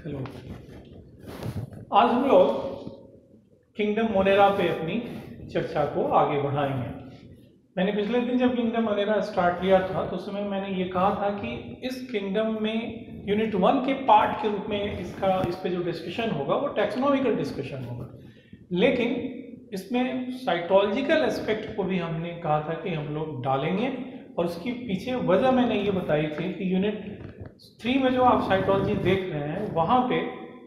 Hello. आज हम लोग किंगडम मोनेरा पे अपनी चर्चा को आगे बढ़ाएंगे। मैंने पिछले दिन जब किंगडम मोनेरा स्टार्ट किया था तो उसमें मैंने ये कहा था कि इस किंगडम में यूनिट 1 के पार्ट के रूप में इस पे जो डिस्कशन होगा वो टैक्सोनॉमिकल डिस्कशन होगा, लेकिन इसमें साइकोलॉजिकल एस्पेक्ट को भी हमने कहा था कि हम लोग डालेंगे। और उसकी पीछे वजह मैंने ये बताई थी कि यूनिट 3 में जो आप साइकोलॉजी देख रहे हैं वहाँ पे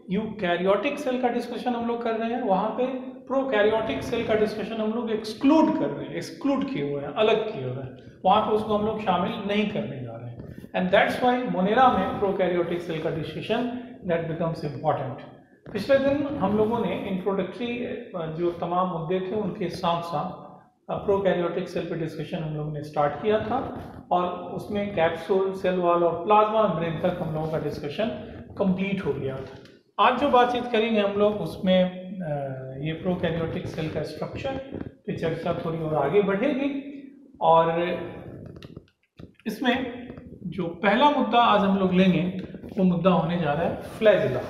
यूकैरियोटिक सेल का डिस्कशन हम लोग कर रहे हैं, वहाँ पे प्रोकैरियोटिक सेल का डिस्कशन हम लोग एक्सक्लूड कर रहे हैं, एक्सक्लूड किए हुए हैं, अलग किए हुए हैं, वहाँ पे उसको हम लोग शामिल नहीं करने जा रहे हैं। एंड दैट्स वाई मोनेरा में प्रोकैरियोटिक सेल का डिस्कशन दैट बिकम्स इम्पॉर्टेंट। पिछले दिन हम लोगों ने इंट्रोडक्टरी जो तमाम मुद्दे थे उनके साथ साथ प्रोकैरियोटिक सेल पे डिस्कशन हम लोगों ने स्टार्ट किया था और उसमें कैप्सूल, सेल वॉल और प्लाज्मा मेम्ब्रेन तक हम लोगों का डिस्कशन कंप्लीट हो गया था। आज जो बातचीत करेंगे हम लोग उसमें ये प्रोकैरियोटिक सेल का स्ट्रक्चर पे चर्चा थोड़ी और आगे बढ़ेगी। और इसमें जो पहला मुद्दा आज हम लोग लेंगे वो मुद्दा होने जा रहा है फ्लैजिला।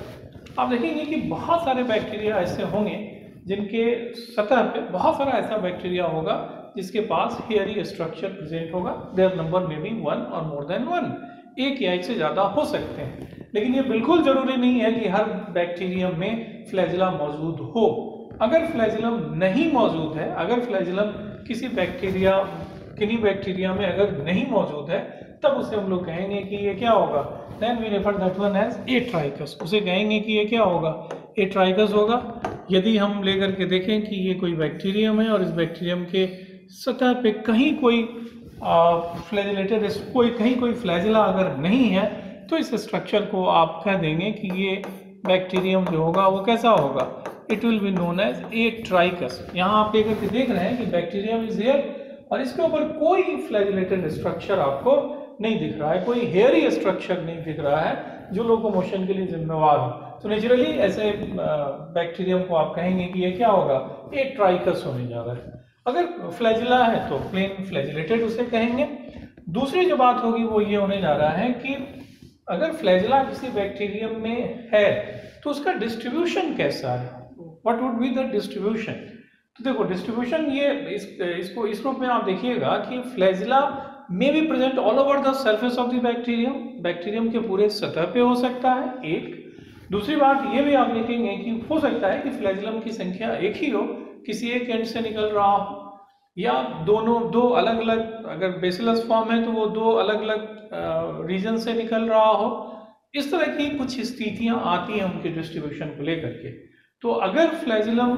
आप देखेंगे कि बहुत सारे बैक्टीरिया ऐसे होंगे जिनके सतह पे बहुत सारा ऐसा बैक्टीरिया होगा जिसके पास हेयरी स्ट्रक्चर प्रेजेंट होगा। देयर नंबर में भी 1 और मोर देन 1, एक या एक से ज़्यादा हो सकते हैं, लेकिन ये बिल्कुल ज़रूरी नहीं है कि हर बैक्टीरियम में फ्लैजिला मौजूद हो। अगर फ्लैजिलम नहीं मौजूद है, अगर फ्लैजिलम किन्हीं बैक्टीरिया में अगर नहीं मौजूद है, तब उसे हम लोग कहेंगे कि ये क्या होगा, then we refer that one as atricus. उसे कहेंगे कि ये क्या होगा, एट्राइकस होगा। यदि हम लेकर के देखें कि ये कोई बैक्टीरियम है और इस बैक्टीरियम के सतह पे कहीं कोई फ्लैजिलेटेड कोई फ्लैजिला अगर नहीं है तो इस स्ट्रक्चर को आप कह देंगे कि ये बैक्टीरियम जो होगा वो कैसा होगा, it will be known as atricus. यहाँ आप लेकर के देख रहे हैं कि बैक्टीरियम इज हियर और इसके ऊपर कोई फ्लैजिलेटेड स्ट्रक्चर आपको नहीं दिख रहा है, कोई हेयरी स्ट्रक्चर नहीं दिख रहा है जो लोकोमोशन के लिए जिम्मेवार हो। तो नेचुरली ऐसे बैक्टीरियम को आप कहेंगे कि ये क्या होगा, एट्राइकस होने जा रहा है। अगर फ्लैजिला है तो प्लेन फ्लैजिलेटेड उसे कहेंगे। दूसरी जो बात होगी वो ये होने जा रहा है कि अगर फ्लैजिला किसी बैक्टीरियम में है तो उसका डिस्ट्रीब्यूशन कैसा है, what would be the distribution. तो देखो डिस्ट्रीब्यूशन ये इसको इस रूप में आप देखिएगा कि फ्लैजिला में be present all over the surface of the bacterium, bacterium के पूरे सतह पे हो सकता है एक। दूसरी बात ये भी आप देखेंगे कि हो सकता है कि फ्लैजिलम की संख्या एक ही हो, किसी एक एंड से निकल रहा हो, या दो अलग अलग, अगर बेसिलस फॉर्म है तो वो दो अलग अलग रीजन से निकल रहा हो। इस तरह की कुछ स्थितियां आती हैं उनके डिस्ट्रीब्यूशन को लेकर के। तो अगर फ्लैजिलम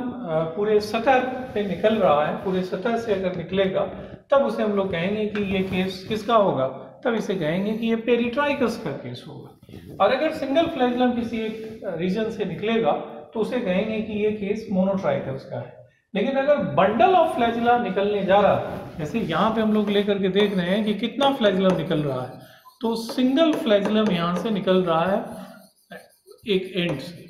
पूरे सतह पे निकल रहा है, पूरे सतह से अगर निकलेगा तब उसे हम लोग कहेंगे कि ये केस किसका होगा, तब इसे कहेंगे कि ये पेरिट्राइकस का केस होगा। और अगर सिंगल फ्लैजिलम किसी एक रीजन से निकलेगा तो उसे कहेंगे कि ये केस मोनोट्राइकस का है। लेकिन अगर बंडल ऑफ फ्लैजिला निकलने जा रहा है, जैसे यहाँ पे हम लोग लेकर के देख रहे हैं कि कितना फ्लैजिलम निकल रहा है, तो सिंगल फ्लैजिलम यहाँ से निकल रहा है एक एंड से,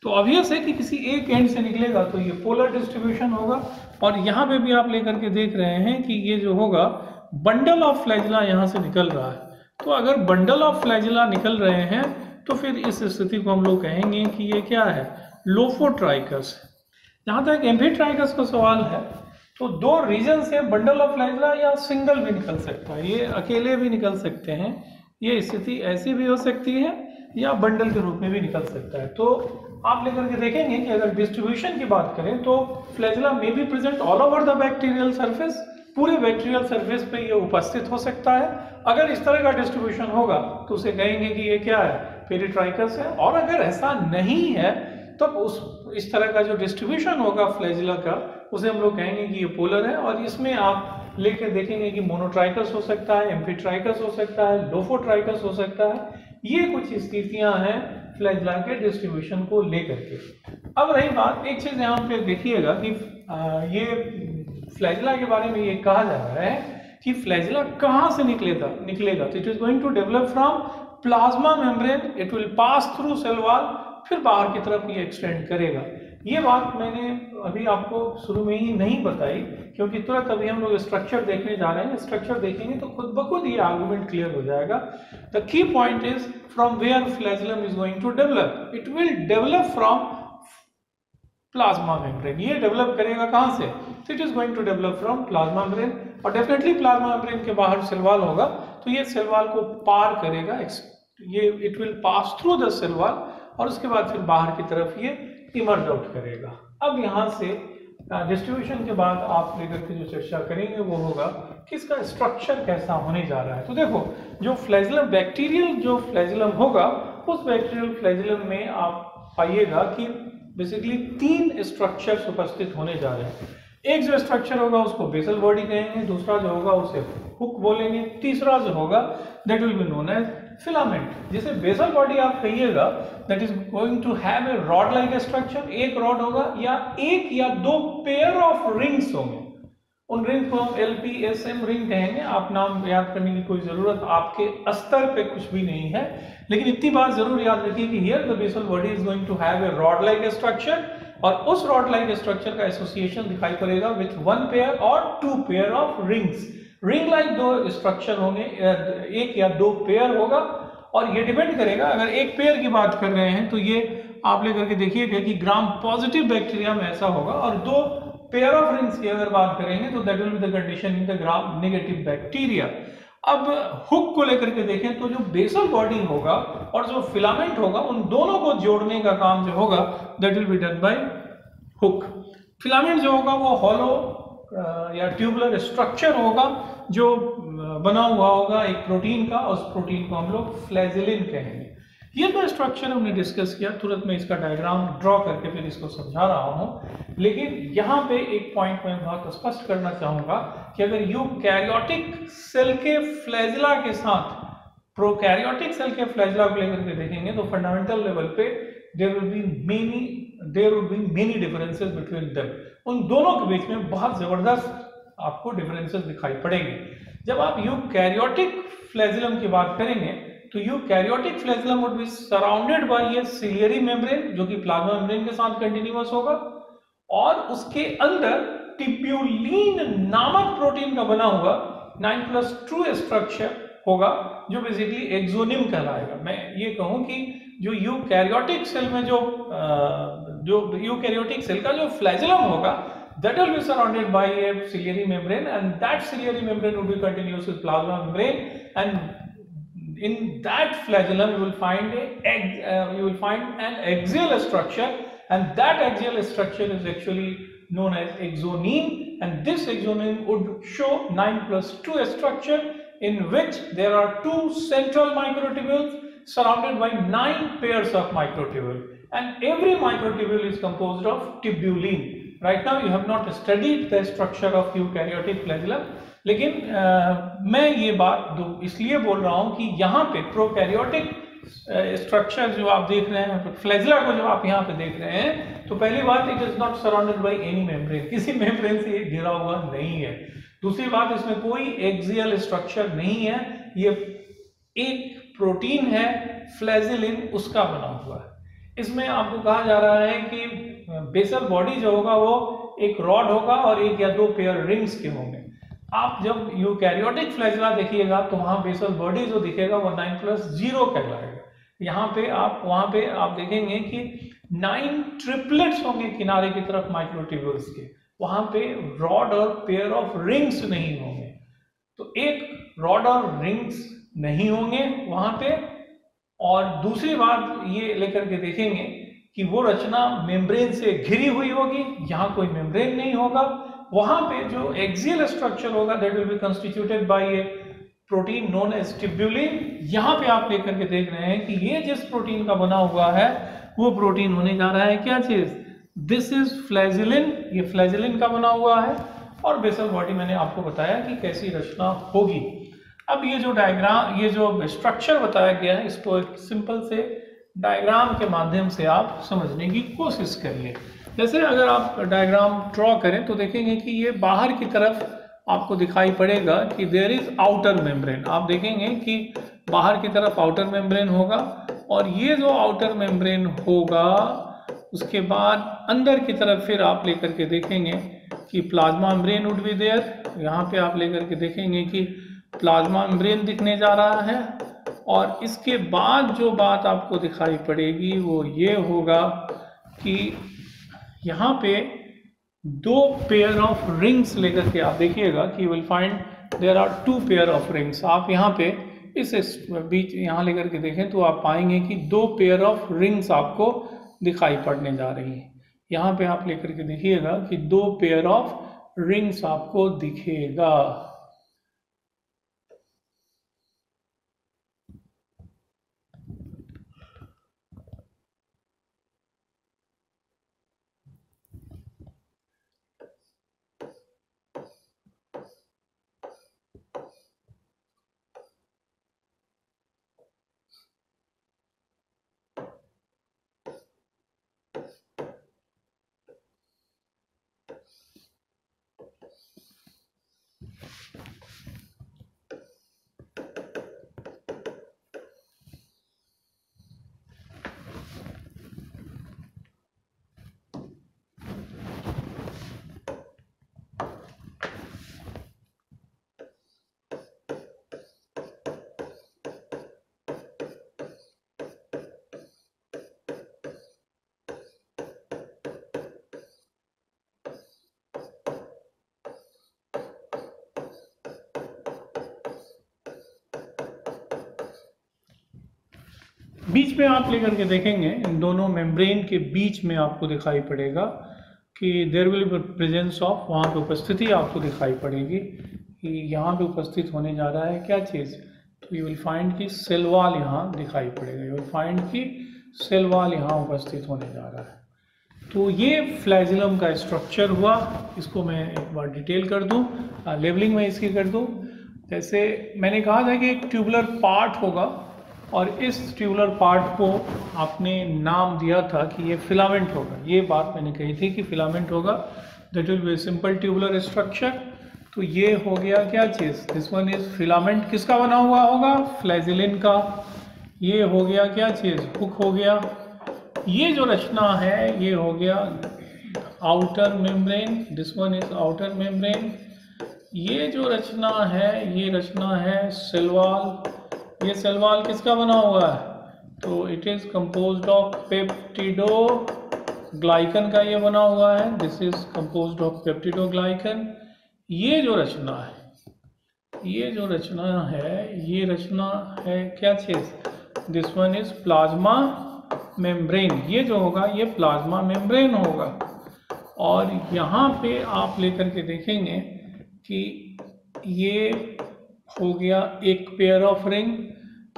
तो ऑब्वियस है कि किसी एक एंड से निकलेगा तो ये पोलर डिस्ट्रीब्यूशन होगा। और यहाँ पे भी आप लेकर के देख रहे हैं कि ये जो होगा बंडल ऑफ फ्लैजिला यहाँ से निकल रहा है। तो अगर बंडल ऑफ फ्लैजिला निकल रहे हैं तो फिर इस स्थिति को हम लोग कहेंगे कि ये क्या है, लोफोट्राइकस। जहाँ तक एम्फीट्राइकस का सवाल है तो दो रीजन से बंडल ऑफ फ्लैजिला या सिंगल भी निकल सकता है, ये अकेले भी निकल सकते हैं, ये स्थिति ऐसी भी हो सकती है या बंडल के रूप में भी निकल सकता है। तो आप लेकर के देखेंगे कि अगर डिस्ट्रीब्यूशन की बात करें तो फ्लैजिला में be present all over the bacterial surface, पूरे बैक्टीरियल सरफेस पे ये उपस्थित हो सकता है। अगर इस तरह का डिस्ट्रीब्यूशन होगा तो उसे कहेंगे कि ये क्या है, पेरिट्राइकस है। और अगर ऐसा नहीं है तब इस तरह का जो डिस्ट्रीब्यूशन होगा फ्लैजिला का उसे हम लोग कहेंगे कि ये पोलर है। और इसमें आप लेकर देखेंगे कि मोनोट्राइकस हो सकता है, एम्फीट्राइकस हो सकता है, लोफोट्राइकस हो सकता है। ये कुछ स्थितियां हैं फ्लैजिला के डिस्ट्रीब्यूशन को लेकर के। अब रही बात, एक चीज यहाँ पे देखिएगा कि ये फ्लैजिला के बारे में ये कहा जा रहा है कि फ्लैजिला कहाँ से निकलेगा तो it is going to develop from plasma membrane, it will pass through cell wall, फिर बाहर की तरफ ये एक्सटेंड करेगा। ये बात मैंने अभी आपको शुरू में ही नहीं बताई, क्योंकि तुरंत अभी हम लोग स्ट्रक्चर देखने जा रहे हैं। स्ट्रक्चर देखेंगे तो खुद ब खुद ये आर्गुमेंट क्लियर हो जाएगा। The key point is from where flagellum is going to develop, it will develop from plasma membrane. ये डेवलप करेगा कहां से? It is going to develop from plasma membrane, और डेफिनेटली प्लाज्मा मेम्ब्रेन के बाहर cell wall होगा, तो ये सेल वॉल को पार करेगा, ये it will pass through the cell wall, और उसके बाद फिर बाहर की तरफ ये इमर्ज आउट करेगा। अब यहाँ से डिस्ट्रीब्यूशन के बाद आप लेकर के जो चर्चा करेंगे वो होगा कि इसका स्ट्रक्चर कैसा होने जा रहा है। तो देखो, जो फ्लैजेलम बैक्टीरियल जो फ्लैजेलम होगा, उस बैक्टीरियल फ्लैजेलम में आप पाइएगा कि बेसिकली 3 स्ट्रक्चर्स उपस्थित होने जा रहे हैं। एक जो स्ट्रक्चर होगा उसको बेसल बॉडी कहेंगे, दूसरा जो होगा उसे हुक बोलेंगे, तीसरा जो होगा that will be known as filament. जैसे बेसल बॉडी आप कहिएगा that is going to have a rod like structure, एक रॉड होगा या एक या 2 पेयर ऑफ रिंग्स होंगे। उन रिंग को हम LPSM रिंग कहेंगे। आप नाम याद करने की कोई जरूरत आपके स्तर पे कुछ भी नहीं है, लेकिन इतनी बात जरूर याद रखिए कि here the basal body is going to have a rod like structure, और उस रॉड लाइक स्ट्रक्चर का एसोसिएशन दिखाई पड़ेगा विथ 1 पेयर और 2 pair of rings. Ring like 2 structure होंगे, एक या 2 पेयर होगा, और ये डिपेंड करेगा। अगर एक पेयर की बात कर रहे हैं तो ये आप लेकर के देखिएगा कि ग्राम पॉजिटिव बैक्टीरिया में ऐसा होगा, और 2 पेयर ऑफ रिंग्स की अगर बात करेंगे तो that will be the condition in the gram negative bacteria. अब हुक को लेकर के देखें तो जो बेसल बॉडी होगा और जो फिलामेंट होगा, उन दोनों को जोड़ने का काम जो होगा that will be done by hook. Filament जो होगा वो हॉलो या ट्यूबुलर स्ट्रक्चर होगा जो बना हुआ होगा एक प्रोटीन का, उस प्रोटीन को हम लोग फ्लैजेलिन कहेंगे। ये तो स्ट्रक्चर हमने डिस्कस किया, तुरंत मैं इसका डायग्राम ड्रॉ करके फिर इसको समझा रहा हूं। लेकिन यहाँ पे एक पॉइंट मैं बहुत स्पष्ट करना चाहूंगा कि अगर यूकैरियोटिक सेल के फ्लैजेला के साथ प्रोकैरियोटिक सेल के फ्लैजेला को लेकर के देखेंगे तो फंडामेंटल लेवल पे there will be many differences between them. उन दोनों के बीच में बहुत जबरदस्त आपको डिफरेंसेस दिखाई पड़ेंगे। जब आप यूकैरियोटिक फ्लैजेलम की बात करेंगे तो eukaryotic flagellum would be surrounded by A ciliary membrane जो कि प्लाज्मा मेम्ब्रेन के साथ कंटिन्यूअस होगा, और उसके अंदर टिब्यूलिन नामक प्रोटीन का बना हुआ 9+2 स्ट्रक्चर होगा जो बेसिकली एक्सोनिम कहलाएगा। मैं ये कहूं कि जो यूकैरियोटिक सेल में जो यूकैरियोटिक सेल का जो फ्लैजेलम होगा that will be surrounded by a ciliary membrane, and that ciliary membrane will be continuous with plasma membrane, and in that flagellum you will find an axial structure, and that axial structure is actually known as axoneme, and this axoneme would show 9+2 structure in which there are 2 central microtubules surrounded by 9 pairs of microtubule, and every microtubule is composed of tubulin. Right now you have not studied the structure of eukaryotic flagellum, लेकिन मैं ये बात इसलिए बोल रहा हूँ कि यहाँ पे प्रोकैरियोटिक स्ट्रक्चर जो आप देख रहे हैं, फ्लैजेला को जो आप यहाँ पे देख रहे हैं, तो पहली बात it is not surrounded by any membrane, किसी मेम्ब्रेन से ये घिरा हुआ नहीं है। दूसरी बात, इसमें कोई एक्सियल स्ट्रक्चर नहीं है, ये एक प्रोटीन है फ्लैजेलिन, उसका बना हुआ है। इसमें आपको कहा जा रहा है कि बेसल बॉडी जो होगा वो एक रॉड होगा और 1 या 2 पेयर रिंग्स के होंगे। आप जब यूकैरियोटिक फ्लैजेला देखिएगा तो वहां बेसल बॉडी जो दिखेगा वो 9+0 कहलाएगा। वहां पे आप देखेंगे कि 9 ट्रिपलेट्स होंगे किनारे की तरफ माइक्रोट्यूब्यूल्स के, वहां पे रॉड और पेयर ऑफ रिंग्स नहीं होंगे। तो एक रॉड और रिंग्स नहीं होंगे वहां पे, और दूसरी बात ये लेकर के देखेंगे कि वो रचना मेम्ब्रेन से घिरी हुई होगी, यहाँ कोई मेम्ब्रेन नहीं होगा। वहां पे जो एक्सियल स्ट्रक्चर होगा that will be constituted by a protein known as tubulin. यहाँ पे आप लेकर के देख रहे हैं कि ये जिस प्रोटीन का बना हुआ है वो प्रोटीन होने जा रहा है क्या चीज, दिस इज फ्लैजेलिन, ये फ्लैजेलिन का बना हुआ है। और बेसल बॉडी मैंने आपको बताया कि कैसी रचना होगी। अब ये जो डायग्राम, ये जो स्ट्रक्चर बताया गया है, इसको एक सिंपल से डायग्राम के माध्यम से आप समझने की कोशिश करिए। जैसे अगर आप डायग्राम ड्रॉ करें तो देखेंगे कि ये बाहर की तरफ आपको दिखाई पड़ेगा कि देयर इज आउटर मेम्ब्रेन। आप देखेंगे कि बाहर की तरफ आउटर मेम्ब्रेन होगा, और ये जो आउटर मेम्ब्रेन होगा उसके बाद अंदर की तरफ फिर आप लेकर के देखेंगे कि plasma membrane would be there. यहाँ पे आप लेकर के देखेंगे कि प्लाज्मा मेम्ब्रेन दिखने जा रहा है। और इसके बाद जो बात आपको दिखाई पड़ेगी वो ये होगा कि यहाँ पे दो पेयर ऑफ रिंग्स लेकर के आप देखिएगा कि will find there are two pair of rings. आप यहाँ पे इस बीच यहाँ लेकर के देखें तो आप पाएंगे कि दो पेयर ऑफ रिंग्स आपको दिखाई पड़ने जा रही हैं। यहाँ पे आप लेकर के देखिएगा कि दो पेयर ऑफ रिंग्स आपको दिखेगा। बीच में आप लेकर के देखेंगे इन दोनों मेम्ब्रेन के बीच में आपको दिखाई पड़ेगा कि there will be presence of, वहाँ पे उपस्थिति आपको दिखाई पड़ेगी कि यहाँ पे उपस्थित होने जा रहा है क्या चीज़। तो यू विल फाइंड कि सेल वॉल यहाँ दिखाई पड़ेगा, यू विल फाइंड कि सेल वॉल यहाँ उपस्थित होने जा रहा है। तो ये फ्लैजिलम का स्ट्रक्चर हुआ। इसको मैं एक बार डिटेल कर दूँ, लेवलिंग में इसकी कर दूँ। जैसे मैंने कहा था कि एक ट्यूबुलर पार्ट होगा और इस ट्यूबुलर पार्ट को आपने नाम दिया था कि ये फिलामेंट होगा। ये बात मैंने कही थी कि फिलामेंट होगा, that will B simple tubular structure. तो ये हो गया क्या चीज़, दिस वन इज फिलामेंट। किसका बना हुआ होगा, फ्लैजिलिन का। ये हो गया क्या चीज़, हुक हो गया। ये जो रचना है ये हो गया outer membrane, this one is outer membrane. ये जो रचना है ये रचना है सेल वॉल। ये सेल वॉल किसका बना हुआ है, तो it is composed of peptidoglycan का ये बना हुआ है, this is composed of peptidoglycan. ये जो रचना है ये जो रचना है ये रचना है क्या चीज, this one is plasma membrane. ये जो होगा ये प्लाज्मा मेम्ब्रेन होगा। और यहाँ पे आप लेकर के देखेंगे कि ये हो गया एक पेयर ऑफ रिंग,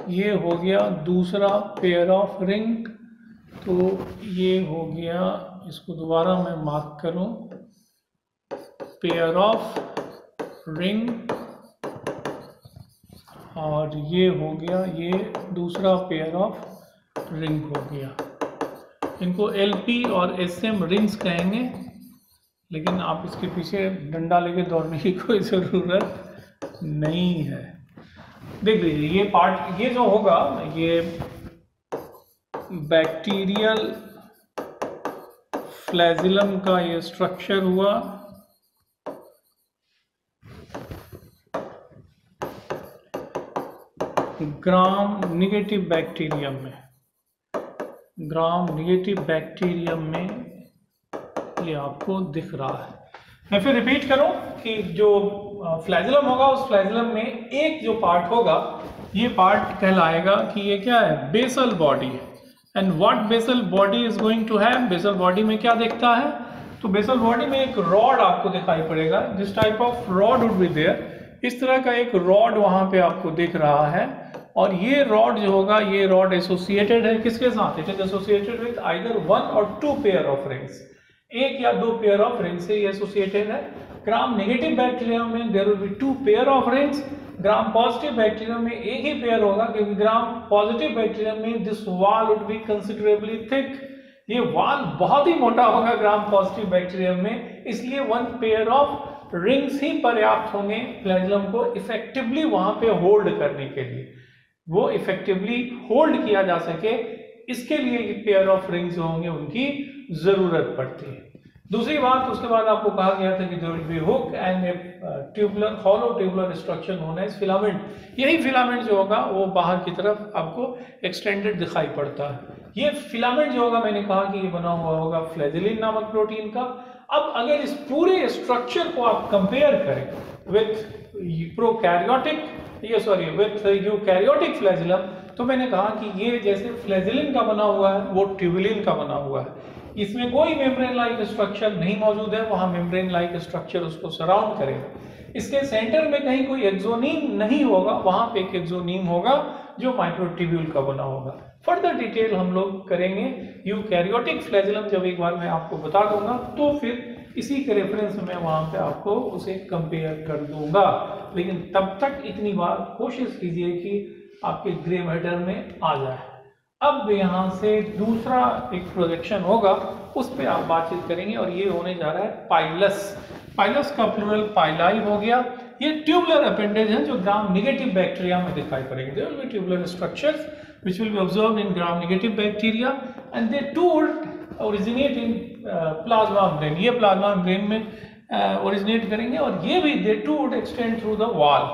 ये हो गया दूसरा पेयर ऑफ रिंग। तो ये हो गया, इसको दोबारा मैं मार्क करूं, पेयर ऑफ रिंग। और ये हो गया ये दूसरा पेयर ऑफ रिंग हो गया। इनको LP और SM रिंग्स कहेंगे, लेकिन आप इसके पीछे डंडा लेके दौड़ने की कोई ज़रूरत नहीं है। देख लीजिए ये पार्ट, ये जो होगा ये बैक्टीरियल फ्लैजिलम का ये स्ट्रक्चर हुआ। ग्राम निगेटिव बैक्टीरियम में, ग्राम निगेटिव बैक्टीरियम में ये आपको दिख रहा है। मैं फिर रिपीट करूं कि जो फ्लैजिलम होगा उस फ्लैजिलम में एक जो पार्ट होगा ये पार्ट कहलाएगा कि ये क्या है, बेसल बॉडी है। And what basal body is going to have, basal body में क्या दिखता है, तो बेसल बॉडी में एक रॉड आपको दिखाई पड़ेगा, this type of rod would be there. इस तरह का एक रॉड वहां पे आपको दिख रहा है। और ये रॉड जो होगा ये रॉड एसोसिएटेड है किसके साथ, it is associated with either 1 और 2 पेयर ऑफ रिंग्स, एक या 2 पेयर ऑफ रिंग्स से ये एसोसिएटेड है। ग्राम नेगेटिव बैक्टीरिया में there will be 2 pair of rings, gram positive bacteria में एक ही पेयर होगा, क्योंकि ग्राम पॉजिटिव बैक्टीरिया में this wall would be considerably thick, ये वॉल बहुत ही मोटा होगा ग्राम पॉजिटिव बैक्टीरिया में, इसलिए 1 पेयर ऑफ रिंग्स ही पर्याप्त होंगे फ्लैजिलम को इफेक्टिवली वहां पे होल्ड करने के लिए। वो इफेक्टिवली होल्ड किया जा सके इसके लिए ये पेयर ऑफ रिंग्स होंगे उनकी जरूरत पड़ती है। दूसरी बात, उसके बाद आपको कहा गया था कि there will be hook and tubular hollow tubular structure known as filament. यही फिलामेंट जो होगा वो बाहर की तरफ आपको एक्सटेंडेड दिखाई पड़ता है। ये फिलामेंट जो होगा, मैंने कहा कि ये बना हुआ होगा फ्लैजेलिन नामक प्रोटीन का। अब अगर इस पूरे स्ट्रक्चर को आप कंपेयर करें with prokaryotic with eukaryotic flagellum, तो मैंने कहा कि ये जैसे फ्लैजेलिन का बना हुआ है वो ट्यूबुलिन का बना हुआ है। इसमें कोई मेम्ब्रेन लाइक स्ट्रक्चर नहीं मौजूद है, वहां मेम्ब्रेन लाइक स्ट्रक्चर उसको सराउंड करेगा। इसके सेंटर में कहीं कोई एक्सोनीम नहीं होगा, वहां पे एक एक्सोनीम होगा जो माइक्रोट्यूब्यूल का बना होगा। फर्दर डिटेल हम लोग करेंगे यूकैरियोटिक फ्लैजेलम जब एक बार मैं आपको बता दूंगा, तो फिर इसी के रेफरेंस में वहां पे आपको उसे कंपेयर कर दूंगा। लेकिन तब तक इतनी बार कोशिश कीजिए कि आपके ग्रे मैटर में आ जाए। अब यहाँ से दूसरा एक प्रोजेक्शन होगा, उस पर आप बातचीत करेंगे और ये होने जा रहा है पाइलस। पाइलस का प्लूरल पाइलाई हो गया। ये ट्यूबुलर अपेंडेज है जो ग्राम नेगेटिव बैक्टीरिया में दिखाई पड़ेंगे। There will be tubular structures which will be observed in gram negative bacteria and they too originate in plasma membrane। ये plasma membrane में originate करेंगे और ये भी they too would extend through the wall।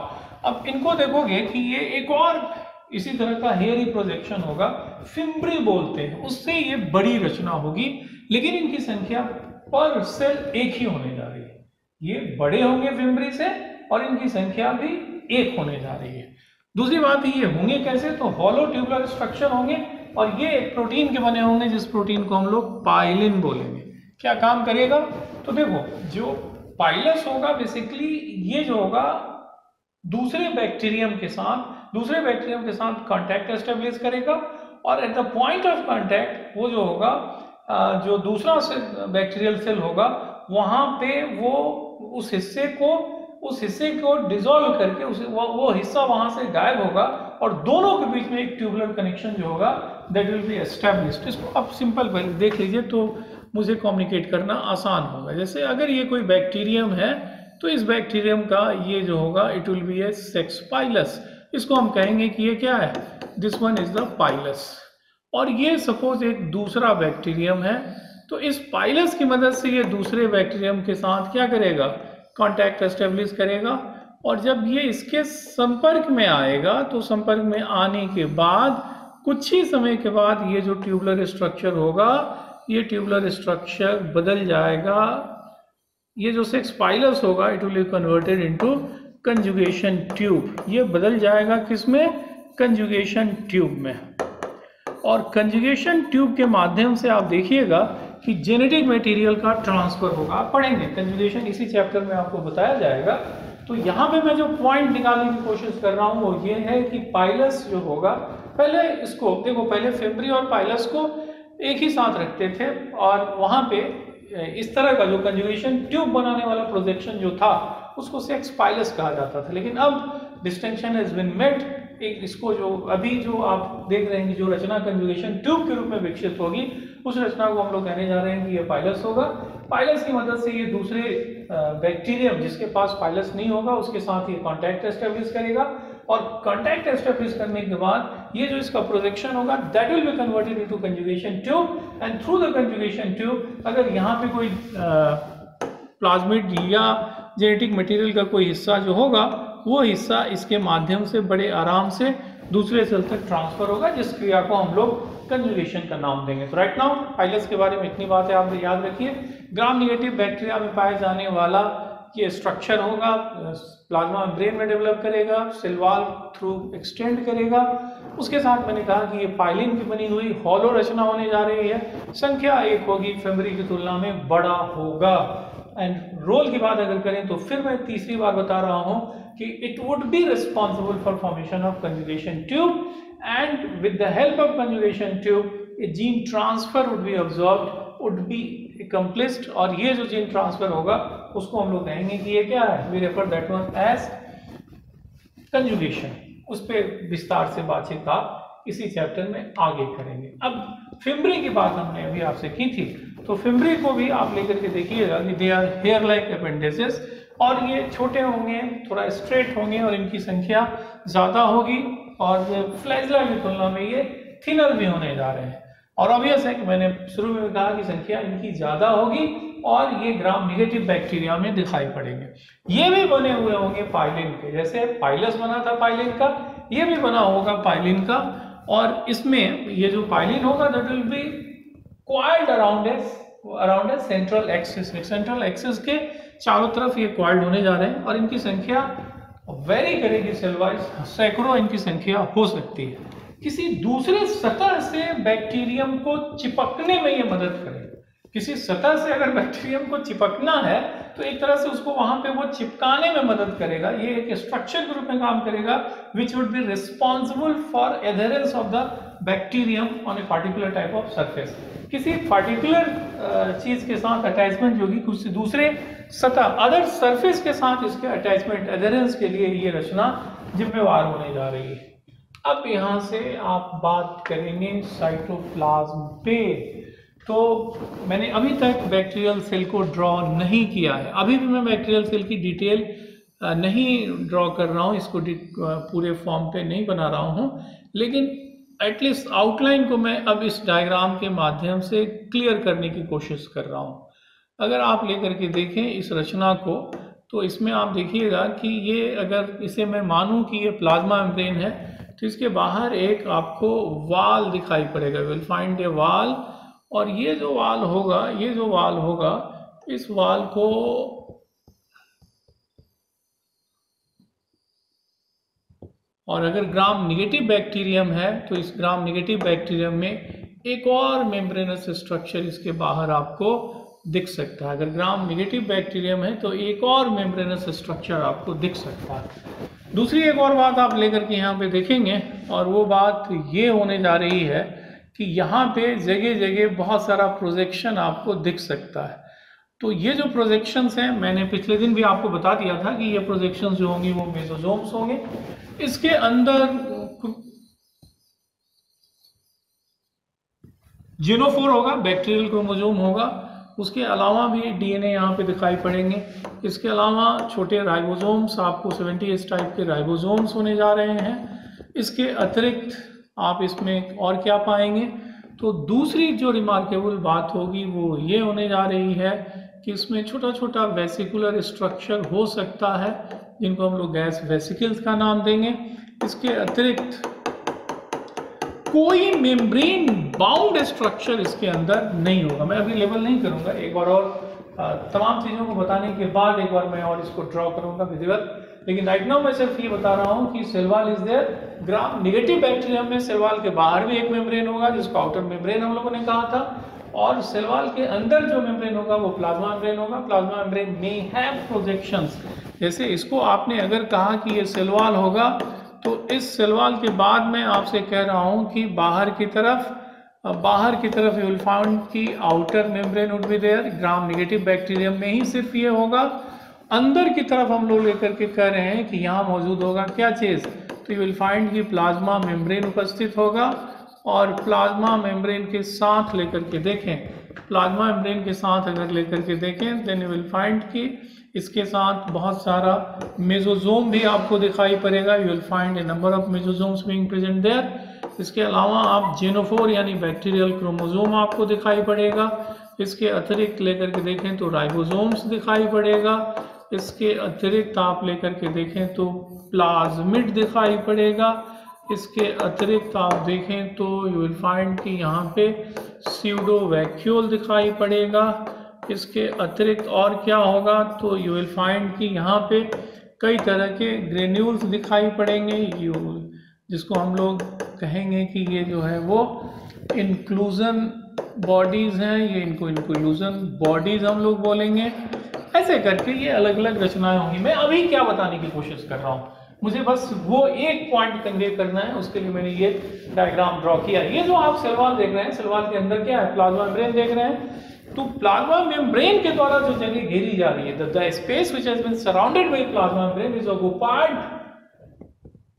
अब इनको देखोगे कि ये एक और इसी तरह का हेयरी प्रोजेक्शन होगा, फिम्ब्री बोलते हैं, उससे ये बड़ी रचना होगी, लेकिन इनकी संख्या पर सेल एक ही होने जा रही है। ये बड़े होंगे फिम्ब्री से और इनकी संख्या भी एक होने जा रही है। दूसरी बात ये होंगे कैसे, तो हॉलो ट्यूबुलर स्ट्रक्चर होंगे और ये एक प्रोटीन के बने होंगे जिस प्रोटीन को हम लोग पाइलिन बोलेंगे। क्या काम करेगा, तो देखो जो पाइलस होगा बेसिकली ये जो होगा दूसरे बैक्टीरियम के साथ कांटेक्ट एस्टेब्लिश करेगा और at the point of contact वो जो होगा जो दूसरा बैक्टीरियल सेल होगा वहां पे वो उस हिस्से को डिसॉल्व करके वो हिस्सा वहां से गायब होगा और दोनों के बीच में एक ट्यूबुलर कनेक्शन जो होगा दैट विल बी एस्टैब्लिश्ड। इसको आप सिंपल पहले देख लीजिए तो मुझे कम्युनिकेट करना आसान होगा। जैसे अगर ये कोई बैक्टीरियम है तो इस बैक्टीरियम का ये जो होगा it will B A sex pilus. इसको हम कहेंगे कि ये क्या है, this one is the pilus. और ये सपोज एक दूसरा बैक्टीरियम है, तो इस पाइलस की मदद से ये दूसरे बैक्टीरियम के साथ क्या करेगा, कांटेक्ट एस्टेब्लिश करेगा। और जब ये इसके संपर्क में आएगा तो संपर्क में आने के बाद कुछ ही समय के बाद ये जो ट्यूबुलर स्ट्रक्चर होगा ये ट्यूबुलर स्ट्रक्चर बदल जाएगा। ये जो सेक्स पाइलस होगा it will be converted into conjugation tube. ये बदल जाएगा किसमें, कंजुगेशन ट्यूब में। और कंजुगेशन ट्यूब के माध्यम से आप देखिएगा कि जेनेटिक मटेरियल का ट्रांसफर होगा। आप पढ़ेंगे कंजुगेशन, इसी चैप्टर में आपको बताया जाएगा। तो यहाँ पे मैं जो पॉइंट निकालने की कोशिश कर रहा हूँ वो ये है कि पाइलस जो होगा, पहले इसको देखो, पहले फिम्ब्री और पाइलस को एक ही साथ रखते थे और वहाँ पे इस तरह का जो कंजुगेशन ट्यूब बनाने वाला प्रोजेक्शन जो था उसको सेक्स पाइलस कहा जाता था। लेकिन अब डिस्टिंक्शन हैज बीन मेड। इसको जो अभी जो आप देख रहे हैं जो रचना कंजुगेशन ट्यूब के रूप में विकसित होगी उस रचना को हम लोग कहने जा रहे हैं कि ये पाइलस होगा। पाइलस की मदद से ये दूसरे बैक्टीरियम जिसके पास पाइलस नहीं होगा उसके साथ ये कांटेक्ट एस्टेब्लिश करेगा और कांटेक्ट एस्टेब्लिश करने के बाद ये जो इसका प्रोजेक्शन होगा that will be converted into conjugation tube and through the conjugation tube अगर यहाँ पे कोई प्लाज्मिड या जेनेटिक मटेरियल का कोई हिस्सा जो होगा वो हिस्सा इसके माध्यम से बड़े आराम से दूसरे सेल तक ट्रांसफर होगा, जिस क्रिया को हम लोग कंजुगेशन का नाम देंगे। तो राइट नाउ पाइलस के बारे में इतनी बात है, आप याद रखिए। ग्राम नेगेटिव बैक्टीरिया में पाया जाने वाला ये स्ट्रक्चर होगा, प्लाज्मा मेम्ब्रेन में डेवलप करेगा, सेल वॉल थ्रू एक्सटेंड करेगा। उसके साथ मैंने कहा कि ये पाइलिन की बनी हुई हॉलो रचना होने जा रही है। संख्या एक होगी, फिम्ब्री की तुलना में बड़ा होगा। एंड रोल की बात अगर करें तो फिर मैं तीसरी बार बता रहा हूं कि it would be responsible for formation of conjugation tube and with the help of conjugation tube A gene transfer would be observed, would be accomplished। और ये जो जीन ट्रांसफर होगा उसको हम लोग कहेंगे कि ये क्या है, we refer that one as conjugation. उस पर विस्तार से बातचीत आप इसी चैप्टर में आगे करेंगे। अब फिम्ब्री की बात हमने अभी आपसे की थी, तो फिम्ब्री को भी आप लेकर के देखिएगा कि they are hair like appendices और ये छोटे होंगे, थोड़ा स्ट्रेट होंगे और इनकी संख्या ज़्यादा होगी और फ्लैजेला की तुलना में ये थिनर भी होने जा रहे हैं। और ऑब्वियस है कि मैंने शुरू में कहा कि संख्या इनकी ज़्यादा होगी और ये ग्राम नेगेटिव बैक्टीरिया में दिखाई पड़ेंगे। ये भी बने हुए होंगे पाइलिन के, जैसे पाइलस बना था पाइलिन का, ये भी बना होगा पाइलिन का। और इसमें ये जो पाइलिन होगा that will B coiled around a central axis. Central axis के चारों तरफ ये कॉइल्ड होने जा रहे हैं और इनकी संख्या वेरी करेगी सेल वाइज, सैकड़ों इनकी संख्या हो सकती है। किसी दूसरे सतह से बैक्टीरियम को चिपकने में ये मदद करेगा। किसी सतह से अगर बैक्टीरियम को चिपकना है तो एक तरह से उसको वहां पे वो चिपकाने में मदद करेगा। ये एक स्ट्रक्चर के रूप में काम करेगा which would be responsible for adherence of the bacterium on a particular type of surface. किसी पार्टिकुलर चीज के साथ अटैचमेंट होगी, किसी दूसरे सतह अदर सरफेस के साथ इसके अटैचमेंट एडहेरेंस के लिए ये रचना जिम्मेवार होने जा रही है। अब यहाँ से आप बात करेंगे साइटोप्लाज्म पे। तो मैंने अभी तक बैक्टीरियल सेल को ड्रॉ नहीं किया है, अभी भी मैं बैक्टीरियल सेल की डिटेल नहीं ड्रॉ कर रहा हूँ, इसको पूरे फॉर्म पे नहीं बना रहा हूँ, लेकिन एटलीस्ट आउटलाइन को मैं अब इस डायग्राम के माध्यम से क्लियर करने की कोशिश कर रहा हूँ। अगर आप लेकर के देखें इस रचना को तो इसमें आप देखिएगा कि ये अगर इसे मैं मानूं कि ये प्लाज्मा मेम्ब्रेन है तो इसके बाहर एक आपको वाल दिखाई पड़ेगा, विल फाइंड ए वाल। और ये जो वाल होगा इस वाल को और अगर ग्राम नेगेटिव बैक्टीरियम है तो इस ग्राम नेगेटिव बैक्टीरियम में एक और मेम्ब्रेनस स्ट्रक्चर इसके बाहर आपको दिख सकता है। अगर ग्राम नेगेटिव बैक्टीरियम है तो एक और मेम्ब्रेनस स्ट्रक्चर आपको दिख सकता है। दूसरी एक और बात आप लेकर के यहाँ पे देखेंगे और वो बात ये होने जा रही है कि यहाँ पे जगह जगह बहुत सारा प्रोजेक्शन आपको दिख सकता है। तो ये जो प्रोजेक्शंस हैं, मैंने पिछले दिन भी आपको बता दिया था कि ये प्रोजेक्शंस जो होंगी वो मेसोसोम्स होंगे। इसके अंदर जिनोफोर होगा, बैक्टीरियल क्रोमोसोम होगा, उसके अलावा भी डीएनए यहाँ पे दिखाई पड़ेंगे। इसके अलावा छोटे राइबोसोम्स, आपको 70S टाइप के राइबोसोम्स होने जा रहे हैं। इसके अतिरिक्त आप इसमें और क्या पाएंगे, तो दूसरी जो रिमार्केबल बात होगी वो ये होने जा रही है कि इसमें छोटा छोटा वेसिकुलर स्ट्रक्चर हो सकता है जिनको हम लोग गैस वेसिकल्स का नाम देंगे। इसके अतिरिक्त कोई मेम्ब्रेन बाउंड स्ट्रक्चर इसके अंदर नहीं होगा। मैं अभी लेबल नहीं करूंगा, एक बार और तमाम चीज़ों को बताने के बाद एक बार मैं और इसको ड्रॉ करूंगा विधिवत। लेकिन राइट नाउ मैं सिर्फ ये बता रहा हूँ कि cell wall is there. Gram negative bacterium में सेल वॉल के बाहर भी एक मेम्ब्रेन होगा जिसको आउटर मेम्ब्रेन हम लोगों ने कहा था, और सेल वॉल के अंदर जो मेम्ब्रेन होगा वो प्लाज्मा मेम्ब्रेन होगा। प्लाज्मा मेम्ब्रेन में हैव प्रोजेक्शंस। जैसे इसको आपने अगर कहा कि ये सेल वॉल होगा तो इस सेल वॉल के बाद मैं आपसे कह रहा हूं कि बाहर की तरफ यू विल फाउंड कि outer membrane would be there. Gram negative bacterium में ही सिर्फ ये होगा। अंदर की तरफ हम लोग लेकर के कह रहे हैं कि यहाँ मौजूद होगा क्या चीज़, तो यू विल फाइंड कि प्लाज्मा मेम्ब्रेन उपस्थित होगा। और प्लाज्मा मेम्ब्रेन के साथ लेकर के देखें, प्लाज्मा मेम्ब्रेन के साथ अगर लेकर के देखें देन यू विल फाइंड कि इसके साथ बहुत सारा मेसोसोम भी आपको दिखाई पड़ेगा। You will find a number of mesosomes being present there. इसके अलावा आप जेनोफोर यानी बैक्टीरियल क्रोमोसोम आपको दिखाई पड़ेगा। इसके अतिरिक्त लेकर के देखें तो राइबोसोम्स दिखाई पड़ेगा। इसके अतिरिक्त आप लेकर के देखें तो प्लाज्मिड दिखाई पड़ेगा। इसके अतिरिक्त आप देखें तो यू विल फाइंड कि यहाँ पे स्यूडो वैक्यूल दिखाई पड़ेगा। इसके अतिरिक्त और क्या होगा, तो यू विल फाइंड कि यहाँ पे कई तरह के ग्रेन्यूल्स दिखाई पड़ेंगे, जिसको हम लोग कहेंगे कि ये जो है वो इंक्लूजन बॉडीज़ हैं, ये इनको इंक्लूजन बॉडीज़ हम लोग बोलेंगे। ऐसे करके ये अलग अलग रचनाएं होंगी। मैं अभी क्या बताने की कोशिश कर रहा हूँ, मुझे बस वो एक पॉइंट कन्वे करना है, उसके लिए मैंने ये डायग्राम ड्रॉ किया। ये जो आप सेल वॉल देख रहे हैं, सेल वॉल के अंदर क्या है, प्लाज्मा मेम्ब्रेन देख रहे हैं। तो प्लाज्मा मेम्ब्रेन के द्वारा जो जगह घेरी जा रही है, the space which has been surrounded by plasma membrane is occupied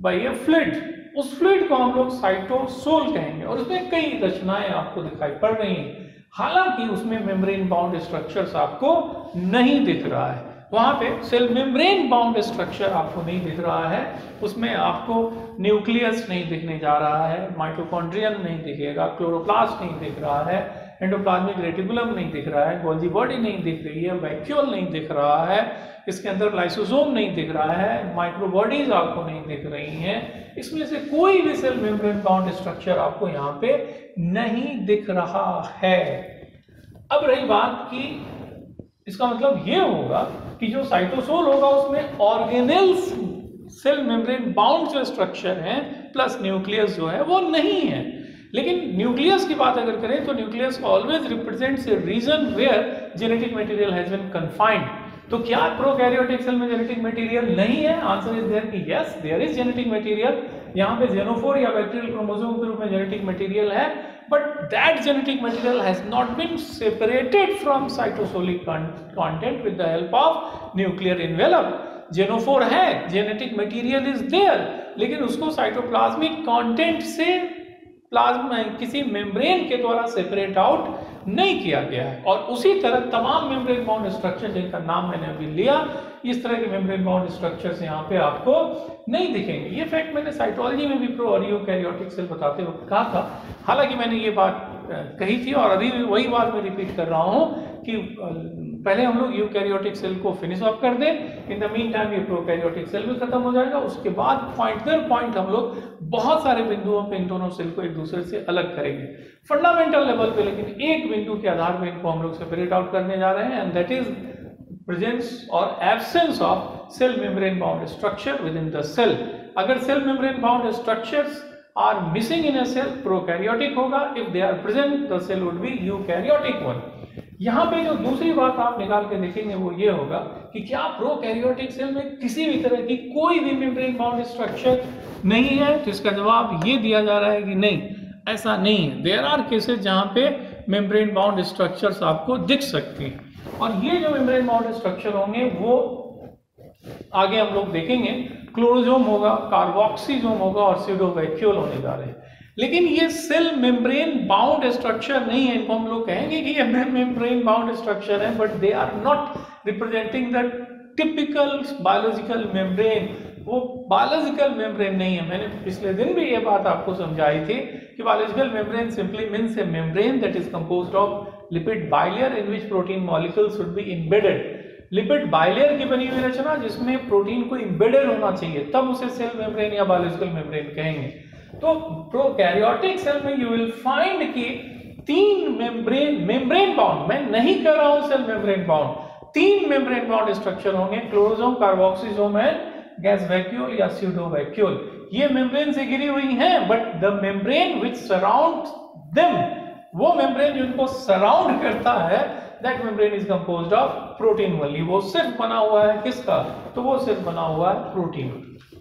by a fluid. उस फ्लूइड को हम लोग साइटोसोल कहेंगे और उसमें कई रचनाएं आपको दिखाई पड़ रही हैं। हालांकि उसमें मेम्ब्रेन बाउंड स्ट्रक्चर्स आपको नहीं दिख रहा है। वहां पे सेल मेम्ब्रेन बाउंड स्ट्रक्चर आपको नहीं दिख रहा है, उसमें आपको न्यूक्लियस नहीं दिखने जा रहा है, माइटोकॉन्ड्रियन नहीं दिखेगा, क्लोरोप्लास्ट नहीं दिख रहा है, एंडोप्लाज्मिक रेटिकुलम नहीं दिख रहा है, गोल्जी बॉडी नहीं दिख रही है, वैक्यूल नहीं दिख रहा है, इसके अंदर लाइसोसोम नहीं दिख रहा है, माइक्रोबॉडीज आपको नहीं दिख रही हैं, इसमें से कोई भी सेल मेम्ब्रेन बाउंड स्ट्रक्चर आपको यहाँ पे नहीं दिख रहा है। अब रही बात कि इसका मतलब ये होगा कि जो साइटोसोल होगा उसमें ऑर्गेनेल्स सेल मेम्ब्रेन बाउंड जो स्ट्रक्चर है प्लस न्यूक्लियस जो है वो नहीं है। लेकिन न्यूक्लियस की बात अगर करें तो nucleus always represents a region where genetic material has been confined. तो क्या प्रोकैरियोटिक सेल में जेनेटिक मटेरियल नहीं है? आंसर इज देयर कि yes, there is genetic material. यहाँ पे जेनोफोर या बैक्टीरियल क्रोमोसोम के रूप में जेनेटिक मटेरियल है, but that genetic material has not been separated from cytosolic content with the help of nuclear envelope. जेनोफोर है, जेनेटिक मटेरियल इज देयर, लेकिन उसको साइटोप्लाज्मिक कंटेंट से प्लाज्मा किसी मेम्ब्रेन के द्वारा सेपरेट आउट नहीं किया गया है। और उसी तरह तमाम मेम्ब्रेन बाउंड स्ट्रक्चर जिनका नाम मैंने अभी लिया, इस तरह के मेम्ब्रेन बाउंड स्ट्रक्चर्स यहाँ पे आपको नहीं दिखेंगे। ये फैक्ट मैंने साइटोलॉजी में भी प्रो यूकैरियोटिक सेल बताते वक्त कहा था। हालांकि मैंने ये बात कही थी और अभी भी वही बात मैं रिपीट कर रहा हूँ कि पहले हम लोग यूकैरियोटिक सेल को फिनिश ऑफ कर दें, इन द मीन टाइम ये प्रोकैरियोटिक सेल भी खत्म हो जाएगा। उसके बाद पॉइंट दर पॉइंट हम लोग बहुत सारे बिंदुओं पे इन दोनों सेल को एक दूसरे से अलग करेंगे फंडामेंटल लेवल पे, लेकिन एक बिंदु के आधार पर इनको हम लोग सेपरेट आउट करने जा रहे हैं, एंड दैट इज प्रेजेंस और absence of cell membrane bound structure within the cell. अगर cell membrane bound structures are missing in a cell, prokaryotic होगा। If they are present the cell would be eukaryotic one. यहाँ पे जो दूसरी बात आप निकाल के देखेंगे वो ये होगा कि क्या प्रोकैरियोटिक सेल में किसी भी तरह की कोई भी मेम्ब्रेन बाउंड स्ट्रक्चर नहीं है? तो इसका जवाब ये दिया जा रहा है कि नहीं, ऐसा नहीं है। देयर आर केसेस जहाँ पे मेम्ब्रेन बाउंड स्ट्रक्चर्स आपको दिख सकती हैं, और ये जो मेम्ब्रेन बाउंड स्ट्रक्चर होंगे वो आगे हम लोग देखेंगे। क्लोरोसोम होगा, कार्बोक्सीसोम होगा और स्यूडोवैक्यूल होने जा रहे हैं। लेकिन ये सेल मेम्ब्रेन बाउंड स्ट्रक्चर नहीं है। इनको हम लोग कहेंगे कि ये मेम्ब्रेन बाउंड स्ट्रक्चर है, but they are not representing the typical biological membrane. वो बायोलॉजिकल मेम्ब्रेन नहीं है। मैंने पिछले दिन भी ये बात आपको समझाई थी कि biological membrane simply means A membrane that is composed of lipid bilayer in which protein molecules should be embedded. Lipid bilayer की बनी हुई रचना जिसमें प्रोटीन को एम्बेडेड होना चाहिए, तब उसे सेल मेम्ब्रेन या बायोलॉजिकल मेम्ब्रेन कहेंगे। तो प्रोकैरियोटिक सेल में यू विल फाइंड कि तीन मेम्ब्रेन बाउंड, मैं नहीं कर रहा हूं सेल मेम्ब्रेन बाउंड, तीन मेम्ब्रेन बाउंड स्ट्रक्चर होंगे, क्लोरोसोम, कार्बोक्सीसोम एंड गैस वैक्यूल या स्यूडोवैक्यूल। ये मेम्ब्रेन से घिरी हुई हैं, but the membrane which surround them, वो मेम्ब्रेन जिनको सराउंड करता है, that membrane is composed of protein only. वो सिर्फ बना हुआ है किसका? तो वो सिर्फ बना हुआ है प्रोटीन,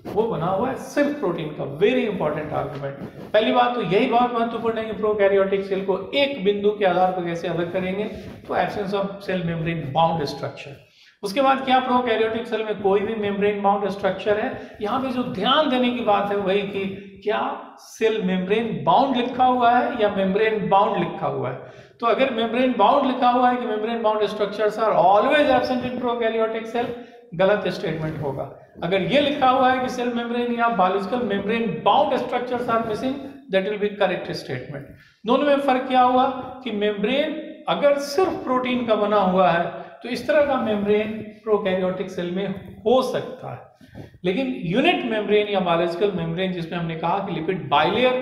वो बना हुआ है सिर्फ प्रोटीन का। Very important argument. पहली बात तो यही बहुत महत्वपूर्ण है कि प्रोकैरियोटिक सेल को एक बिंदु के आधार पर कैसे अलग करेंगे, तो absence of cell membrane bound structure. उसके बाद क्या प्रोकैरियोटिक सेल में कोई भी मेम्ब्रेन बाउंड स्ट्रक्चर है? यहाँ पे जो ध्यान देने की बात है वही कि क्या सेल मेम्ब्रेन बाउंड लिखा हुआ है या मेम्ब्रेन बाउंड लिखा हुआ है। तो अगर मेम्ब्रेन बाउंड लिखा हुआ है कि membrane bound structures are always absent in prokaryotic cell, गलत स्टेटमेंट होगा। अगर ये लिखा हुआ है कि सेल मेम्ब्रेन या biological membrane bound structures are missing, that will be correct statement. दोनों में फर्क क्या हुआ कि मेम्ब्रेन अगर सिर्फ प्रोटीन का बना हुआ है तो इस तरह का मेम्ब्रेन प्रोकैरियोटिक सेल में हो सकता है, लेकिन यूनिट मेम्ब्रेन या बायोलॉजिकल मेम्ब्रेन जिसमें हमने कहा कि lipid bilayer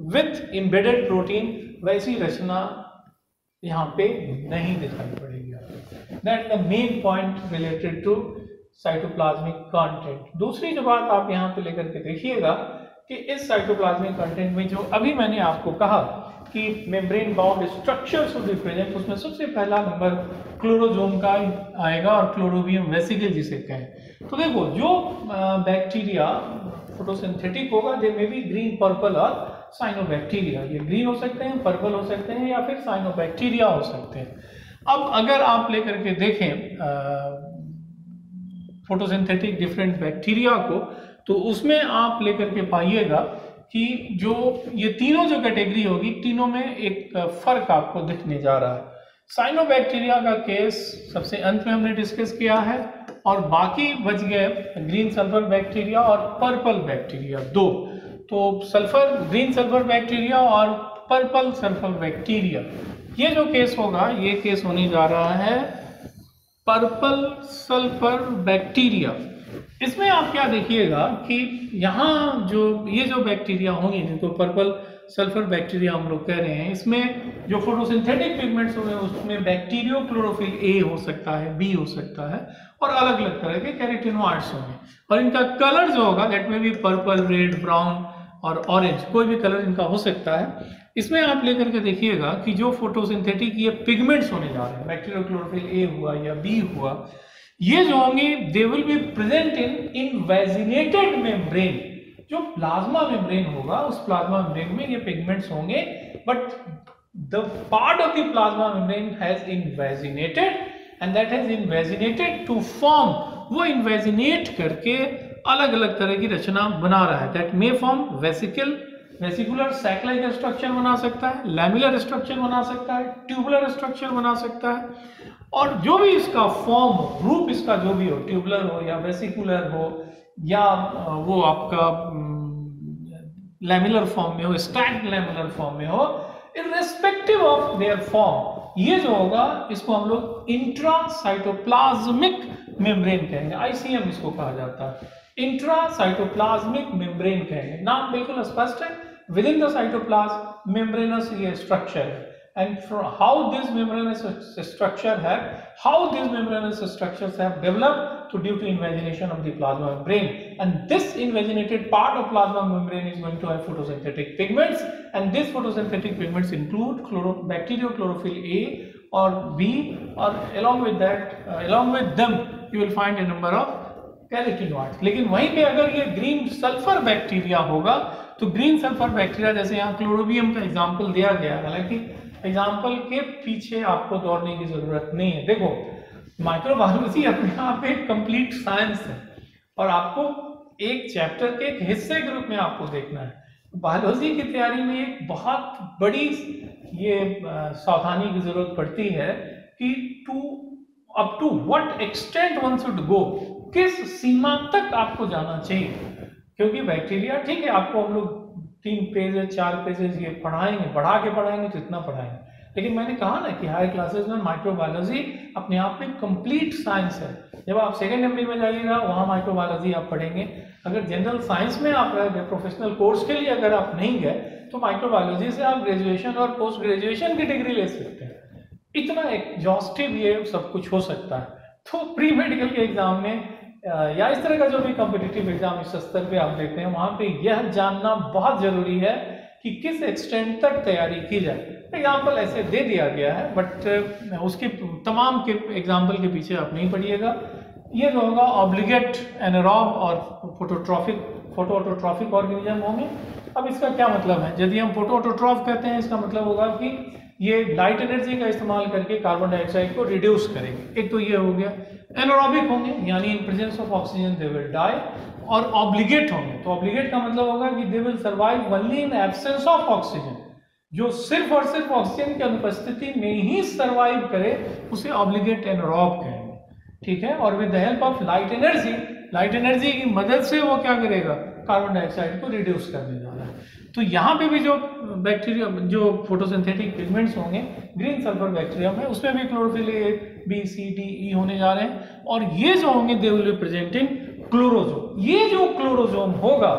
with embedded protein, वैसी रचना यहाँ पे नहीं दिखाई पड़ेगी। That is the main point related to cytoplasmic content. दूसरी जो बात आप यहाँ पे लेकर के देखिएगा कि इस साइटोप्लाज्मिक कंटेंट में जो अभी मैंने आपको कहा कि membrane bound structure should be present, उसमें सबसे पहला नंबर क्लोरोसोम का आएगा और क्लोरोबियम वेसिकल जिसे कहें। तो देखो जो बैक्टीरिया फोटोसिंथेटिक होगा, दे मे बी ग्रीन, पर्पल और साइनोबैक्टीरिया। ये ग्रीन हो सकते हैं, पर्पल हो सकते हैं या फिर साइनोबैक्टीरिया हो सकते हैं। अब अगर आप लेकर के देखें फोटोसिंथेटिक डिफरेंट बैक्टीरिया को, तो उसमें आप लेकर के पाइएगा कि जो ये तीनों जो कैटेगरी होगी, तीनों में एक फर्क आपको दिखने जा रहा है। साइनोबैक्टीरिया का केस सबसे अंत में हमने डिस्कस किया है, और बाकी बच गए ग्रीन सल्फर बैक्टीरिया और पर्पल बैक्टीरिया दो। तो ग्रीन सल्फर बैक्टीरिया और पर्पल सल्फर बैक्टीरिया, ये जो केस होगा ये केस होने जा रहा है पर्पल सल्फर बैक्टीरिया। इसमें आप क्या देखिएगा कि यहाँ जो ये जो बैक्टीरिया होंगे जिनको पर्पल सल्फर बैक्टीरिया हम लोग कह रहे हैं, इसमें जो फोटोसिंथेटिक पिगमेंट्स होंगे उसमें बैक्टीरियो क्लोरोफिल ए हो सकता है, बी हो सकता है, और अलग अलग तरह के कैरोटीनॉइड्स होंगे, और इनका कलर जो होगा दैट में भी पर्पल, रेड, ब्राउन और ऑरेंज, कोई भी कलर इनका हो सकता है। इसमें आप लेकर के देखिएगा कि जो फोटोसिंथेटिक ये पिगमेंट्स होने जा रहे हैं, बैक्टीरियो क्लोरोफिल ए हुआ या बी हुआ, ये जो होंगे they will be present in invaginated membrane. जो प्लाज्मा मेम्ब्रेन होगा उस प्लाज्मा मेम्ब्रेन में ये पिगमेंट्स होंगे, but the part of the plasma membrane has invaginated and that has invaginated to form, वो इनवेजिनेट करके अलग अलग तरह की रचना बना रहा है। That may form vesicular sac like structure बना सकता है, लैमिलर स्ट्रक्चर बना सकता है, ट्यूबुलर स्ट्रक्चर बना सकता है, और जो भी इसका फॉर्म हो, रूप इसका जो भी हो, ट्यूबुलर हो या वेसिकुलर हो या वो आपका लैमिलर फॉर्म में हो, स्टैक्ड लैमिलर फॉर्म में हो, इर्रेस्पेक्टिव ऑफ देयर फॉर्म, ये जो होगा इसको हम लोग इंट्रासाइटोप्लाज्मिक मेम्ब्रेन कहेंगे, आईसीएम इसको कहा जाता है, इंट्रासाइटोप्लाज्मिक मेम्ब्रेन कहेंगे। नाम बिल्कुल स्पष्ट है, with in the cytoplasm membranes ये स्ट्रक्चर है। And from how these membranous structures have developed due to invagination of the plasma membrane, and this invaginated part of plasma membrane is going to have photosynthetic pigments, and these photosynthetic pigments include bacteria chlorophyll A or B, or along with them you will find a number of carotenoids. लेकिन वहीं पे अगर ये green sulphur bacteria होगा तो green sulphur bacteria, जैसे यहाँ Chlorobium का एग्जांपल दिया गया, हालांकि एग्जाम्पल के पीछे आपको दौड़ने की जरूरत नहीं है। देखो, माइक्रोबायोलॉजी अपने आप एक कंप्लीट साइंस है, और आपको एक चैप्टर के एक हिस्से के रूप में आपको देखना है। बायोलॉजी की तैयारी में एक बहुत बड़ी ये सावधानी की जरूरत पड़ती है कि up to what extent one should go, किस सीमा तक आपको जाना चाहिए, क्योंकि बैक्टीरिया ठीक है आपको हम लोग 3 पेजेस 4 पेजेस ये पढ़ाएंगे, बढ़ा के पढ़ाएंगे तो इतना पढ़ाएंगे, लेकिन मैंने कहा ना कि हायर क्लासेस में माइक्रोबायोलॉजी अपने आप में कंप्लीट साइंस है। जब आप सेकेंड एमडी में जाइएगा वहाँ माइक्रोबायोलॉजी आप पढ़ेंगे। अगर जनरल साइंस में आप रह गए, प्रोफेशनल कोर्स के लिए अगर आप नहीं गए, तो माइक्रोबायोलॉजी से आप ग्रेजुएशन और पोस्ट ग्रेजुएशन की डिग्री ले सकते हैं। इतना एग्जॉस्टिव ये सब कुछ हो सकता है। तो प्री मेडिकल के एग्जाम में या इस तरह का जो भी कॉम्पिटिटिव एग्जाम इस स्तर पे आप देखते हैं, वहां पे यह जानना बहुत जरूरी है कि किस एक्सटेंट तक तैयारी की जाए। एग्जाम्पल ऐसे दे दिया गया है, बट उसके तमाम के एग्जाम्पल के पीछे आप नहीं पढ़िएगा। ये जो होगा ऑब्लिगेट, एनारोब और फोटोऑटोट्रॉफिक ऑर्गेनिज्म होंगे। अब इसका क्या मतलब है? यदि हम फोटोऑटोट्रॉफ कहते हैं, इसका मतलब होगा कि ये लाइट एनर्जी का इस्तेमाल करके कार्बन डाइऑक्साइड को रिड्यूस करेंगे। एक तो ये हो गया। एनारोबिक होंगे, यानी in presence of oxygen they will die. और ऑब्लिगेट होंगे, तो ऑब्लिगेट का मतलब होगा कि they will survive only in absence of oxygen. जो सिर्फ और सिर्फ ऑक्सीजन की अनुपस्थिति में ही सर्वाइव करे उसे ऑब्लिगेट एनारोब कहेंगे, ठीक है। और with the help of light energy की मदद से वो क्या करेगा? कार्बन डाइऑक्साइड को रिड्यूस करने जा रहा है। तो यहाँ पे भी जो बैक्टीरिया, जो फोटोसिंथेटिक पिगमेंट्स होंगे ग्रीन सल्फर बैक्टीरिया में, उसमें भी chlorophyll A, B, C, D, ई होने जा रहे हैं। और ये जो होंगे दे विल बी प्रेजेंटिंग क्लोरोजोम। ये जो क्लोरोजोम होगा,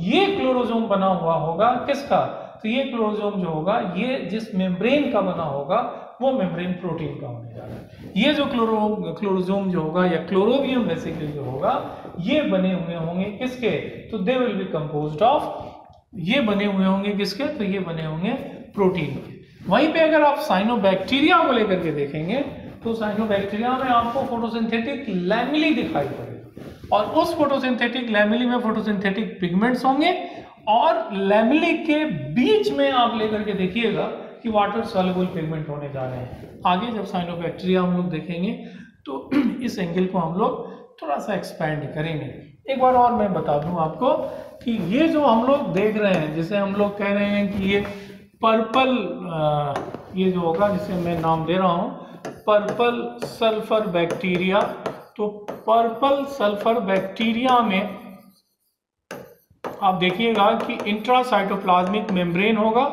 ये क्लोरोजोम बना हुआ होगा किसका? तो ये क्लोरोजोम जो होगा, ये जिस मेम्ब्रेन का बना होगा वो मेम्ब्रेन प्रोटीन का होने जा रहा है। ये जो क्लोरोजोम जो होगा या क्लोरोबियम वेसिकल जो होगा, ये बने हुए होंगे किसके? तो they will B composed of, ये बने हुए होंगे किसके? तो ये बने होंगे प्रोटीन के। वहीं पे अगर आप साइनोबैक्टीरिया को लेकर के देखेंगे तो साइनोबैक्टीरिया में आपको फोटोसिंथेटिक लैमिली दिखाई पड़ेगा, और उस फोटोसिंथेटिक लैमिली में फोटोसिंथेटिक पिगमेंट्स होंगे, और लैमिली के बीच में आप लेकर के देखिएगा कि वाटर सॉल्युबल पिगमेंट होने जा रहे हैं। आगे जब साइनोबैक्टीरिया हम लोग देखेंगे तो इस एंगल को हम लोग थोड़ा सा एक्सपेंड करेंगे। एक बार और मैं बता दूं आपको कि ये जो हम लोग देख रहे हैं, जिसे हम लोग कह रहे हैं कि ये पर्पल ये जो होगा जिसे मैं नाम दे रहा हूँ पर्पल सल्फर बैक्टीरिया। तो पर्पल सल्फर बैक्टीरिया में आप देखिएगा कि इंट्रासाइटोप्लाज्मिक मेम्ब्रेन होगा,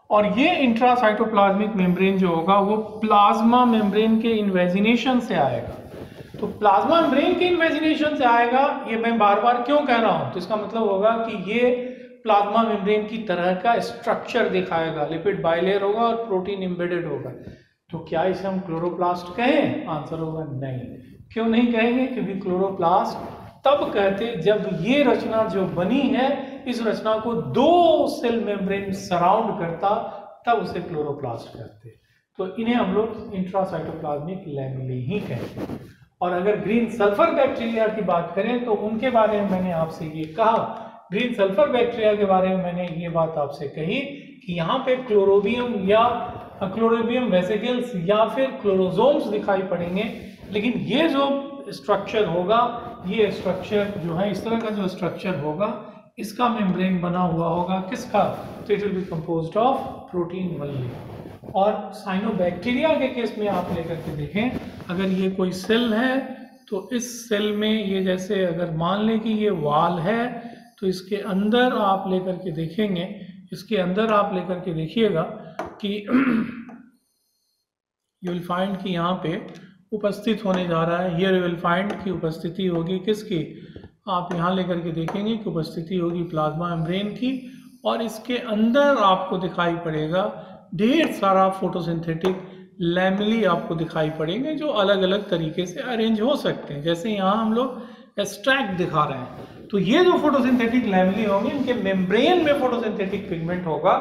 और ये इंट्रासाइटोप्लाज्मिक मेम्ब्रेन जो होगा वो प्लाज्मा मेम्ब्रेन के इन्वेजिनेशन से आएगा। तो प्लाज्मा मेम्ब्रेन के इन्वेजिनेशन से आएगा, ये मैं बार बार क्यों कह रहा हूँ, तो इसका मतलब होगा कि ये प्लाज्मा मेम्ब्रेन की तरह का स्ट्रक्चर दिखाएगा, लिपिड बाइलेयर होगा और प्रोटीन एम्बेडेड होगा। तो क्या इसे हम क्लोरोप्लास्ट कहें? आंसर होगा नहीं। क्यों नहीं कहेंगे? क्योंकि क्लोरोप्लास्ट तब कहते जब ये रचना जो बनी है, इस रचना को दो सेल मेम्ब्रेन सराउंड करता, तब उसे क्लोरोप्लास्ट कहते। तो इन्हें हम लोग इंट्रासाइटोप्लाज्मिक लैमेले ही कहते हैं। और अगर ग्रीन सल्फर बैक्टीरिया की बात करें तो उनके बारे में मैंने आपसे ये कहा, ग्रीन सल्फर बैक्टीरिया के बारे में मैंने ये बात आपसे कही कि यहाँ पे क्लोरोबियम या क्लोरोबियम वेसिकल्स या फिर क्लोरोजोम्स दिखाई पड़ेंगे, लेकिन ये जो स्ट्रक्चर होगा, ये स्ट्रक्चर जो है, इस तरह का जो स्ट्रक्चर होगा, इसका मेम्ब्रेन बना हुआ होगा किसका? तो it will B composed of protein only. और साइनोबैक्टीरिया के केस में आप लेकर के देखें, अगर ये कोई सेल है तो इस सेल में ये जैसे अगर मान लें कि ये वाल है, तो इसके अंदर आप लेकर के देखेंगे, इसके अंदर आप लेकर के देखिएगा कि यू विल फाइंड कि यहाँ पे उपस्थित होने जा रहा है, हियर यू विल फाइंड की उपस्थिति होगी किसकी? आप यहाँ लेकर के देखेंगे कि उपस्थिति होगी प्लाज्मा मेम्ब्रेन की, और इसके अंदर आपको दिखाई पड़ेगा ढेर सारा फोटोसिंथेटिक लैमेली आपको दिखाई पड़ेंगे, जो अलग अलग तरीके से अरेंज हो सकते हैं। जैसे यहाँ हम लोग एब्स्ट्रैक्ट दिखा रहे हैं, तो ये जो फोटोसिंथेटिक लैमेली होंगे, इनके मेम्ब्रेन में फोटोसिंथेटिक पिगमेंट होगा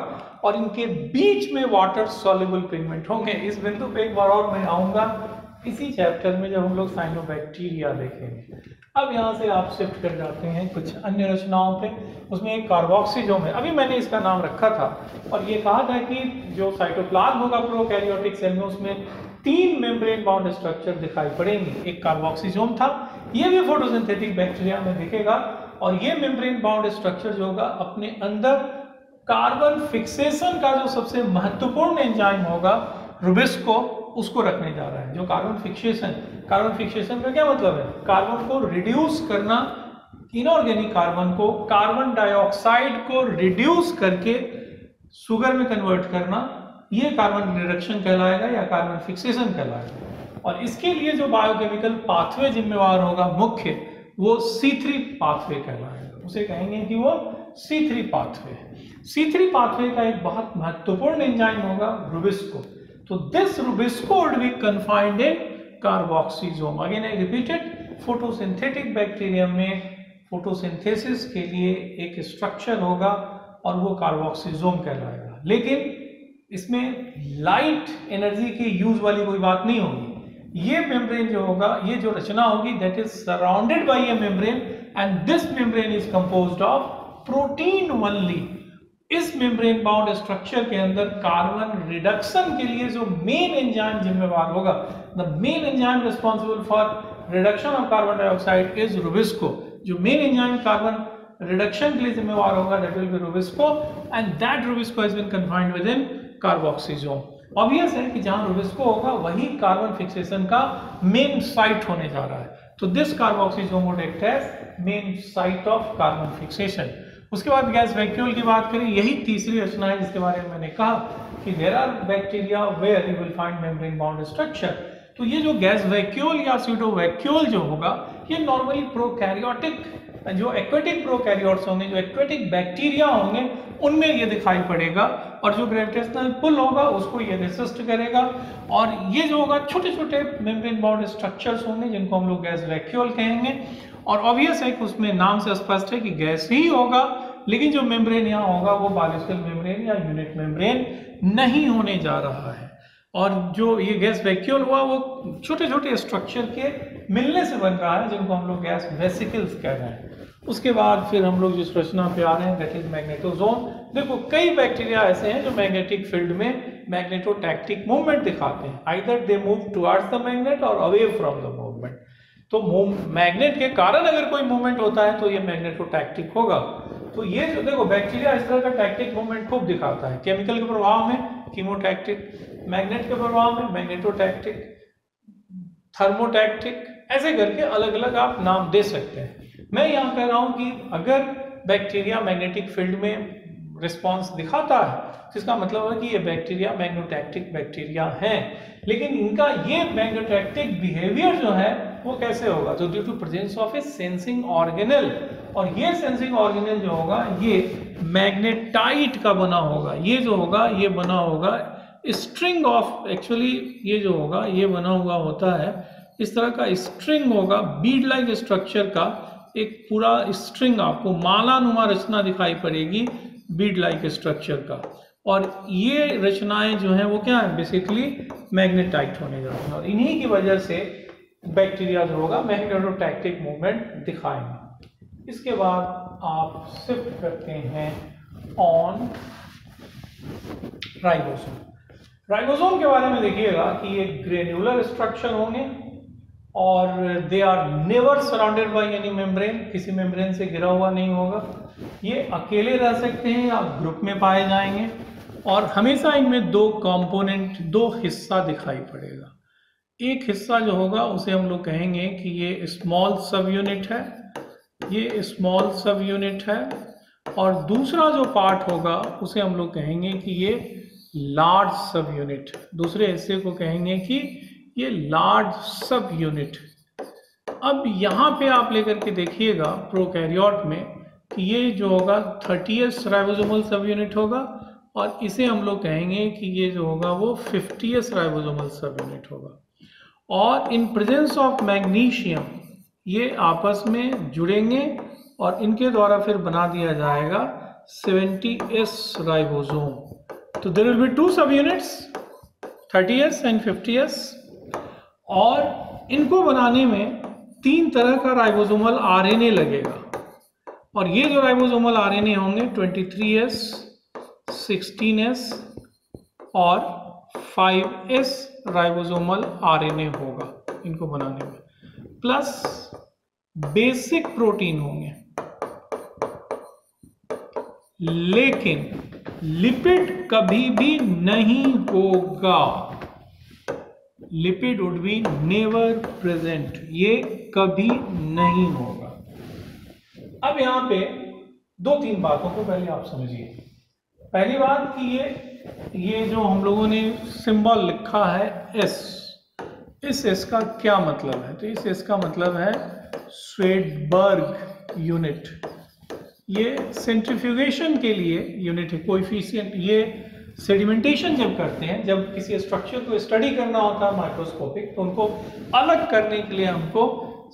और इनके बीच में वाटर सॉल्युबल पिगमेंट होंगे। इस बिंदु पे एक बार और मैं आऊँगा इसी चैप्टर में जब हम लोग साइनोबैक्टीरिया देखेंगे। अब यहाँ से आप शिफ्ट कर जाते हैं कुछ अन्य रचनाओं पे। उसमें एक कार्बोक्सिजोम है, अभी मैंने इसका नाम रखा था, और ये कहा था कि जो साइटोप्लाज्म होगा प्रोकैरियोटिक सेल में, उसमें 3 मेम्ब्रेन बाउंड स्ट्रक्चर दिखाई पड़ेंगे। एक कार्बोक्सिजोम था, ये भी फोटोसिंथेटिक बैक्टीरिया में दिखेगा, और ये मेम्ब्रेन बाउंड स्ट्रक्चर जो होगा अपने अंदर कार्बन फिक्सेशन का जो सबसे महत्वपूर्ण एंजाइम होगा रुबिस्को, उसको रखने जा रहा है। जो कार्बन फिक्सेशन का क्या मतलब है? कार्बन को रिड्यूस करना, इनऑर्गेनिक कार्बन को, कार्बन डाइऑक्साइड को रिड्यूस करके शुगर में कन्वर्ट करना, ये कार्बन रिडक्शन कहलाएगा या कार्बन फिक्सेशन कहलाएगा। और इसके लिए जो बायोकेमिकल पाथवे जिम्मेवार होगा मुख्य, वो C3 पाथवे कहलाएगा। उसे कहेंगे कि वो C3 पाथवे। C3 पाथवे का एक बहुत महत्वपूर्ण एंजाइम होगा रुबिस्को। तो this rubisco would be confined in carboxysome. Again I repeated, photosynthetic bacterium में फोटोसिंथेसिस के लिए एक स्ट्रक्चर होगा और वो कार्बोक्सिजोम कहलाएगा, लेकिन इसमें लाइट एनर्जी की यूज वाली कोई बात नहीं होगी। ये मेम्ब्रेन जो होगा, ये जो रचना होगी, that is surrounded by A membrane, and this membrane is composed of protein only. इस मेम्ब्रेन बाउंड स्ट्रक्चर के अंदर कार्बन रिडक्शन के लिए जो मेन एंजाइम जिम्मेवार होगा, the main enzyme responsible for reduction of carbon dioxide is rubisco. जो main enzyme carbon reduction के लिए जिम्मेवार होगा, that will be rubisco, and that rubisco has been confined within carboxysome. Obvious है कि जहां रुबिस्को होगा वही कार्बन फिक्सेशन का मेन साइट होने जा रहा है। तो this carboxysome would act as main site of carbon fixation. उसके बाद गैस वैक्यूल की बात करें, यही तीसरी रचना है जिसके बारे में मैंने कहा कि there are bacteria where you will find membrane bound structure. तो ये जो गैस वैक्यूल या स्यूडो वैक्यूल जो होगा, ये नॉर्मली प्रोकैरियोटिक, जो एक्वेटिक प्रोकैरियोट्स होंगे, जो एक्वेटिक बैक्टीरिया होंगे, उनमें ये दिखाई पड़ेगा, और जो ग्रेविटेशनल पुल होगा उसको ये रेसिस्ट करेगा। और ये जो होगा छोटे छोटे मेम्ब्रेन बाउंड स्ट्रक्चर्स होंगे जिनको हम लोग गैस वैक्यूल कहेंगे। और ऑब्वियस है कि उसमें नाम से स्पष्ट है कि गैस ही होगा, लेकिन जो मेम्ब्रेन यहाँ होगा वो बायोलॉजिकल मेम्ब्रेन या यूनिट मेम्ब्रेन नहीं होने जा रहा है। और जो ये गैस वैक्यूल हुआ वो छोटे छोटे स्ट्रक्चर के मिलने से बन रहा है, जिनको हम लोग गैस वेसिकल्स कह रहे हैं। उसके बाद फिर हम लोग जिस रचना पे आ रहे हैं, दैट इज मैग्नेटोजोम। देखो, कई बैक्टीरिया ऐसे हैं जो मैग्नेटिक फील्ड में मैग्नेटोटैक्टिक मूवमेंट दिखाते हैं, either they move towards the magnet और अवे फ्रॉम द मूवमेंट। तो मैग्नेट के कारण अगर कोई मूवमेंट होता है तो ये मैग्नेटोटैक्टिक होगा। तो ये जो देखो बैक्टीरिया इस तरह का टैक्टिक मूवमेंट खूब दिखाता है, केमिकल के प्रभाव में कीमोटैक्टिक, मैग्नेट के प्रभाव में मैग्नेटोटैक्टिक, थर्मोटैक्टिक, ऐसे करके अलग अलग आप नाम दे सकते हैं। मैं यहाँ कह रहा हूँ कि अगर बैक्टीरिया मैग्नेटिक फील्ड में रिस्पॉन्स दिखाता है तो इसका मतलब है कि ये बैक्टीरिया मैग्नेटोटैक्टिक बैक्टीरिया हैं, लेकिन इनका ये मैग्नेटोटैक्टिक बिहेवियर जो है वो कैसे होगा, तो due to presence of a sensing organelle, और ये सेंसिंग ऑर्गेनेल जो होगा ये मैग्नेटाइट का बना होगा, ये जो होगा ये बना होगा स्ट्रिंग ऑफ, एक्चुअली ये जो होगा ये बना हुआ होता है इस तरह का स्ट्रिंग होगा, बीड लाइक स्ट्रक्चर का एक पूरा स्ट्रिंग, आपको मालानुमा रचना दिखाई पड़ेगी बीड लाइक स्ट्रक्चर का, और ये रचनाएं जो हैं वो क्या है, बेसिकली मैग्नेटाइट होने जा रही हैं, और इन्हीं की वजह से बैक्टीरिया जो होगा मैग्नेटोटैक्टिक मूवमेंट दिखाएंगे। इसके बाद आप शिफ्ट करते हैं ऑन राइबोसोम। राइबोसोम के बारे में देखिएगा कि ये ग्रेन्युलर स्ट्रक्चर होंगे और they are never surrounded by any membrane, किसी मेम्ब्रेन से घिरा हुआ नहीं होगा, ये अकेले रह सकते हैं या ग्रुप में पाए जाएंगे, और हमेशा इनमें दो कंपोनेंट, दो हिस्सा दिखाई पड़ेगा। एक हिस्सा जो होगा उसे हम लोग कहेंगे कि ये स्मॉल सब यूनिट है, ये स्मॉल सब यूनिट है, और दूसरा जो पार्ट होगा उसे हम लोग कहेंगे कि ये लार्ज सब यूनिट, दूसरे हिस्से को कहेंगे कि ये लार्ज सब यूनिट। अब यहाँ पे आप लेकर के देखिएगा प्रोकैरियोट में कि ये जो होगा 30th राइबोसोमल सब यूनिट होगा, और इसे हम लोग कहेंगे कि ये जो होगा वो 50th राइबोसोमल सब यूनिट होगा, और इन प्रेजेंस ऑफ मैग्नीशियम ये आपस में जुड़ेंगे और इनके द्वारा फिर बना दिया जाएगा 70th राइबोसोम। तो देयर विल बी टू सब यूनिट्स 30th एंड 50th, और इनको बनाने में तीन तरह का राइबोसोमल आरएनए लगेगा, और ये जो राइबोसोमल आरएनए होंगे 23S, 16S और 5S राइबोसोमल आरएनए होगा इनको बनाने में, प्लस बेसिक प्रोटीन होंगे, लेकिन लिपिड कभी भी नहीं होगा, lipid would be never present, ये कभी नहीं होगा। अब यहां पे दो तीन बातों को पहले आप समझिए। पहली बात कि ये जो हम लोगों ने सिंबल लिखा है एस, इस एस का क्या मतलब है, तो इस एस का मतलब है स्वेडबर्ग यूनिट, ये सेंट्रीफ्यूगेशन के लिए यूनिट है, कोएफिशिएंट। ये सेडिमेंटेशन जब करते हैं, जब किसी स्ट्रक्चर को स्टडी करना होता है माइक्रोस्कोपिक, तो उनको अलग करने के लिए हमको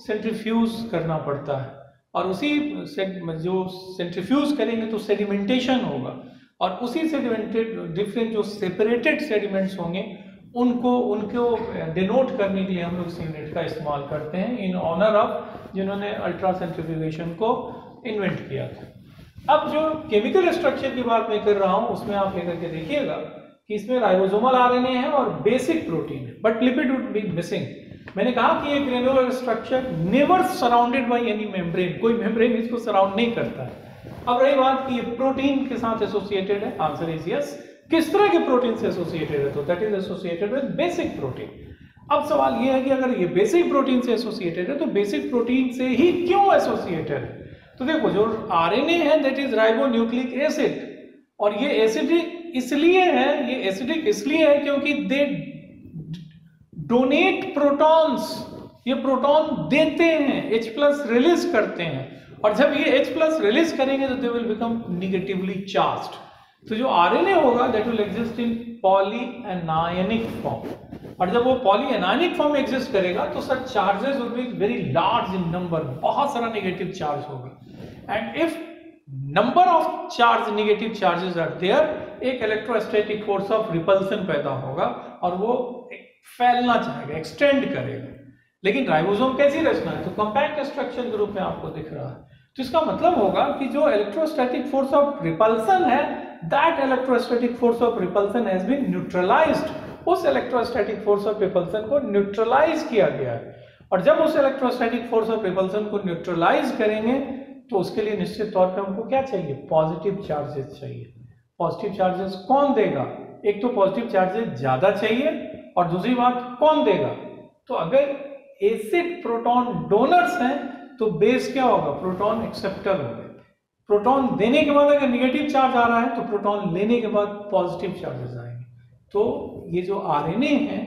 सेंट्रीफ्यूज करना पड़ता है, और उसी जो सेंट्रीफ्यूज करेंगे तो सेडिमेंटेशन होगा, और उसी सेडिमेंटेड डिफरेंट जो सेपरेटेड सेडिमेंट्स होंगे उनको डिनोट करने के लिए हम लोग इस यूनिट का इस्तेमाल करते हैं, इन ऑनर ऑफ जिन्होंने अल्ट्रा सेंट्रीफ्यूगेशन को इन्वेंट किया था। अब जो केमिकल स्ट्रक्चर की बात मैं कर रहा हूं उसमें आप लेकर के देखिएगा कि इसमें राइबोसोमल आरएनए है और बेसिक प्रोटीन है, but lipid would be missing. मैंने कहा कि ये granular structure never surrounded by any membrane, कोई मेम्ब्रेन इसको सराउंड नहीं करता है। अब रही बात कि ये प्रोटीन के साथ एसोसिएटेड है, आंसर इज यस। किस तरह के प्रोटीन से एसोसिएटेड है, तो that is associated with basic protein. अब सवाल ये है कि अगर ये बेसिक प्रोटीन से एसोसिएटेड है तो बेसिक प्रोटीन से ही क्यों एसोसिएटेड है, तो देखो जो आरएनए है दैट इज राइबोन्यूक्लिक एसिड, और ये एसिडिक इसलिए है, ये एसिडिक इसलिए है क्योंकि दे डोनेट प्रोटॉन्स, ये प्रोटॉन देते हैं, H+ रिलीज करते हैं, और जब ये H+ रिलीज करेंगे तो they will become negatively charged. तो जो आरएनए होगा that will exist in polyanionic form, और जब वो पॉलीएनायनिक फॉर्म एग्जिस्ट करेगा तो sir charges will be very large in number, बहुत सारा नेगेटिव चार्ज होगा, and if number of charge negative charges are there, एक इलेक्ट्रोस्टैटिक फोर्स ऑफ रिपल्सन पैदा होगा और वो फैलना चाहेगा, एक्सटेंड करेगा। लेकिन राइबोसोम कैसी रचना है, तो कॉम्पैक्ट स्ट्रक्चर के रूप में आपको दिख रहा है, तो इसका मतलब होगा कि जो इलेक्ट्रोस्टैटिक फोर्स ऑफ रिपल्सन है, that electrostatic force of repulsion has been neutralized, उस इलेक्ट्रोस्टैटिक फोर्स ऑफ रिपल्सन को न्यूट्रलाइज किया गया है, और जब उस इलेक्ट्रोस्टैटिक फोर्स ऑफ रिपल्सन को न्यूट्रलाइज करेंगे तो उसके लिए निश्चित तौर पे हमको क्या चाहिए, पॉजिटिव चार्जेस चाहिए। पॉजिटिव चार्जेस कौन देगा, एक तो पॉजिटिव चार्जेस ज्यादा चाहिए और दूसरी बात कौन देगा। तो अगर एसिड प्रोटॉन डोनर्स हैं तो बेस क्या होगा, प्रोटॉन एक्सेप्टर होगा। प्रोटॉन देने के बाद अगर निगेटिव चार्ज आ रहा है तो प्रोटॉन लेने के बाद पॉजिटिव चार्जेस आएंगे। तो ये जो आरएनए है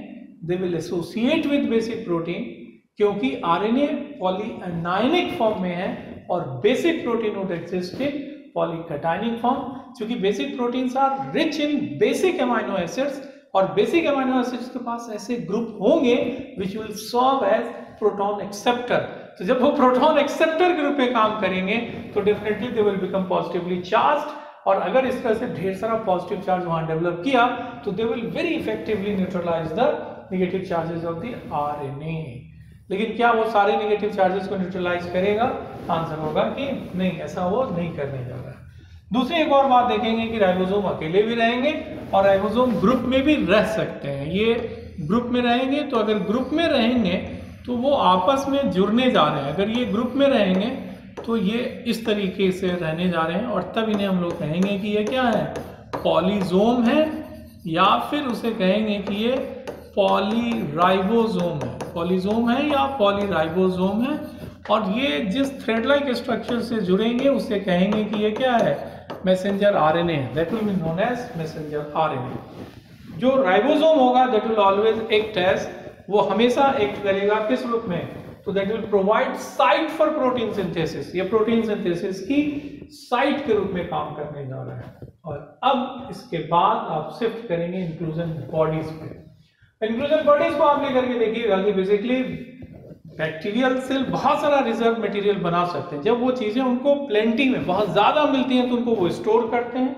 they will associate with basic protein, क्योंकि आरएनए पॉलीएनायनिक फॉर्म में है और basic protein would exist in polycationic form. क्योंकि basic proteins are rich in basic amino acids और बेसिक अमाइनो एसिड्स के पास ऐसे ग्रुप होंगे which will serve as proton acceptor. तो जब वो प्रोटॉन एक्सेप्टर के रूप में काम करेंगे तो definitely they will become positively charged, और अगर इस तरह से ढेर सारा पॉजिटिव चार्ज वहां डेवलप किया तो they will very effectively neutralize the negative charges of the RNA. लेकिन क्या वो सारे नेगेटिव चार्जेस को न्यूट्रलाइज करेगा? आंसर होगा कि नहीं, ऐसा वो नहीं करने जा रहा है। दूसरी एक और बात देखेंगे कि राइबोसोम अकेले भी रहेंगे और राइबोसोम ग्रुप में भी रह सकते हैं। ये ग्रुप में रहेंगे तो अगर ग्रुप में रहेंगे तो वो आपस में जुड़ने जा रहे हैं। अगर ये ग्रुप में रहेंगे तो ये इस तरीके से रहने जा रहे हैं और तब इन्हें हम लोग कहेंगे कि ये क्या है, पॉलीजोम है, या फिर उसे कहेंगे कि ये पॉलीराइबोसोम है। पॉलीजोम है या पॉलीराइबोसोम है, और ये जिस थ्रेड लाइक स्ट्रक्चर से जुड़ेंगे उसे कहेंगे कि ये क्या है, मैसेंजर आरएनए है। That will be known as messenger RNA. जो राइबोसोम होगा that will always act as, वो हमेशा एक्ट करेगा किस रूप में, तो that will provide site for protein synthesis. ये प्रोटीन सिंथेसिस की साइट के रूप में काम करने जा रहा है। और अब इसके बाद आप शिफ्ट करेंगे इंक्लूजन बॉडीज पे। इंक्लूजन बॉडीज को आप लेकर के देखिएगा कि बेसिकली बैक्टीरियल सेल बहुत सारा रिजर्व मटेरियल बना सकते हैं। जब वो चीजें उनको प्लेंटी में बहुत ज्यादा मिलती हैं तो उनको वो स्टोर करते हैं,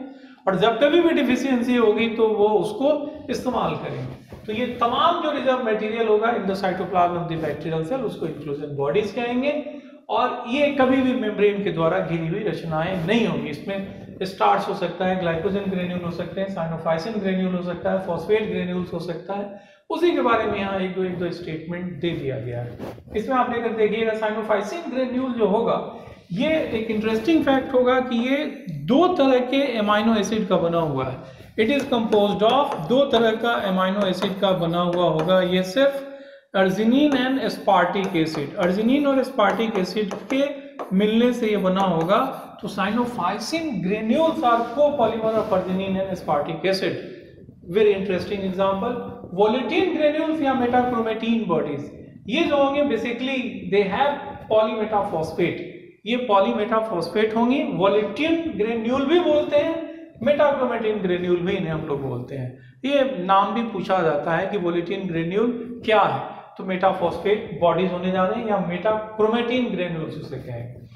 और जब कभी भी डिफिशियंसी होगी तो वो उसको इस्तेमाल करेंगे। तो ये तमाम जो रिजर्व मटेरियल होगा in the cytoplasm of the bacterial cell उसको इंक्लूजन बॉडीज कहेंगे। और ये कभी भी मेम्ब्रेन के द्वारा घिरी हुई रचनाएं नहीं होंगी। इसमें स्टार्च हो सकता है, ग्लाइकोजन ग्रेन्यूल हो सकते हैं, साइनोफाइसिन ग्रेन्यूल हो सकता है, फॉस्फेट ग्रेन्यूल्स हो सकता है। उसी के बारे में यहाँ एक दो स्टेटमेंट दे दिया गया है। इसमें आप लेकर देखिएगा साइनोफाइसिन ग्रेन्यूल जो होगा ये एक इंटरेस्टिंग फैक्ट होगा कि ये दो तरह के एमाइनो एसिड का बना हुआ है। इट इज कंपोज्ड ऑफ दो तरह का एमाइनो एसिड का बना हुआ होगा। ये सिर्फ arginine and aspartic acid, arginine और एस्पार्टिक एसिड के मिलने से ये बना होगा। तो cyanophycin granules are copolymer of arginine and aspartic acid. Very interesting example, volutin granules या मेटाक्रोमेटिन बॉडीज, ये जो होंगे बेसिकली दे हैव पॉलीमेटाफॉस्फेट। ये पॉलीमेटाफॉस्फेट होंगी। वोलेटिन ग्रेन्यूल भी बोलते हैं, मेटाक्रोमेटिन ग्रेन्यूल भी इन्हें हम लोग बोलते हैं। ये नाम भी पूछा जाता है कि वोलेटिन ग्रेन्यूल क्या है, तो मेटाफॉस्फेट बॉडीज होने जा रहे हैं या मेटाक्रोमेटिन ग्रेन्यूल्स उसे कहेंगे।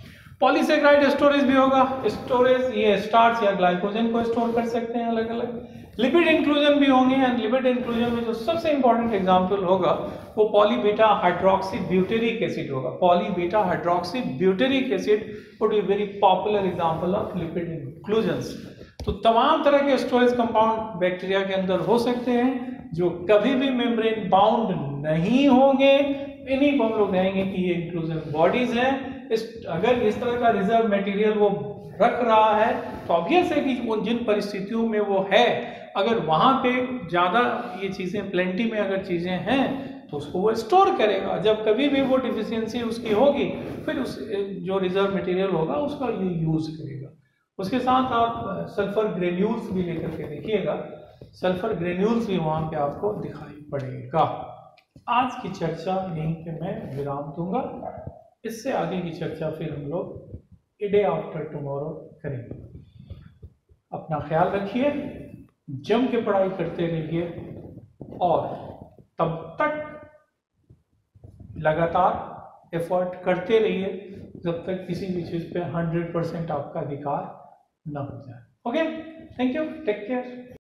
पॉलीसेक्राइड स्टोरेज भी होगा। स्टोरेज ये स्टार्च या ग्लाइकोजन को स्टोर कर सकते हैं अलग अलग। लिपिड इंक्लूजन भी होंगे, एंड लिपिड इंक्लूजन में जो सबसे इंपॉर्टेंट एग्जांपल होगा वो पॉलीबीटा हाइड्रोक्सी ब्यूटेरिक एसिड होगा। Poly beta hydroxy butyric acid would be very popular example of lipid inclusions. तो तमाम तरह के स्टोरेज कंपाउंड बैक्टीरिया के अंदर हो सकते हैं जो कभी भी मेम्ब्रेन बाउंड नहीं होंगे। इन्हीं को हम लोग कहेंगे कि ये इंक्लूजन बॉडीज हैं। अगर इस तरह का रिजर्व मटेरियल वो रख रहा है तो ऑब्वियस है कि जिन परिस्थितियों में वो है, अगर वहां पे ज्यादा ये चीजें प्लेंटी में अगर चीजें हैं तो उसको वो स्टोर करेगा। जब कभी भी वो डिफिशियंसी उसकी होगी फिर उस जो रिजर्व मटेरियल होगा उसका ये यूज करेगा। उसके साथ आप सल्फर ग्रेन्यूल्स भी लेकर के देखिएगा। सल्फर ग्रेन्यूल्स भी वहां पे आपको दिखाई पड़ेगा। आज की चर्चा यहीं पे मैं विराम दूंगा। इससे आगे की चर्चा फिर हम लोग डे आफ्टर टुमारो करेंगे। अपना ख्याल रखिए, जम के पढ़ाई करते रहिए और तब तक लगातार एफर्ट करते रहिए जब तक किसी भी चीज पे 100% आपका अधिकार न हो जाए। Okay, thank you, take care.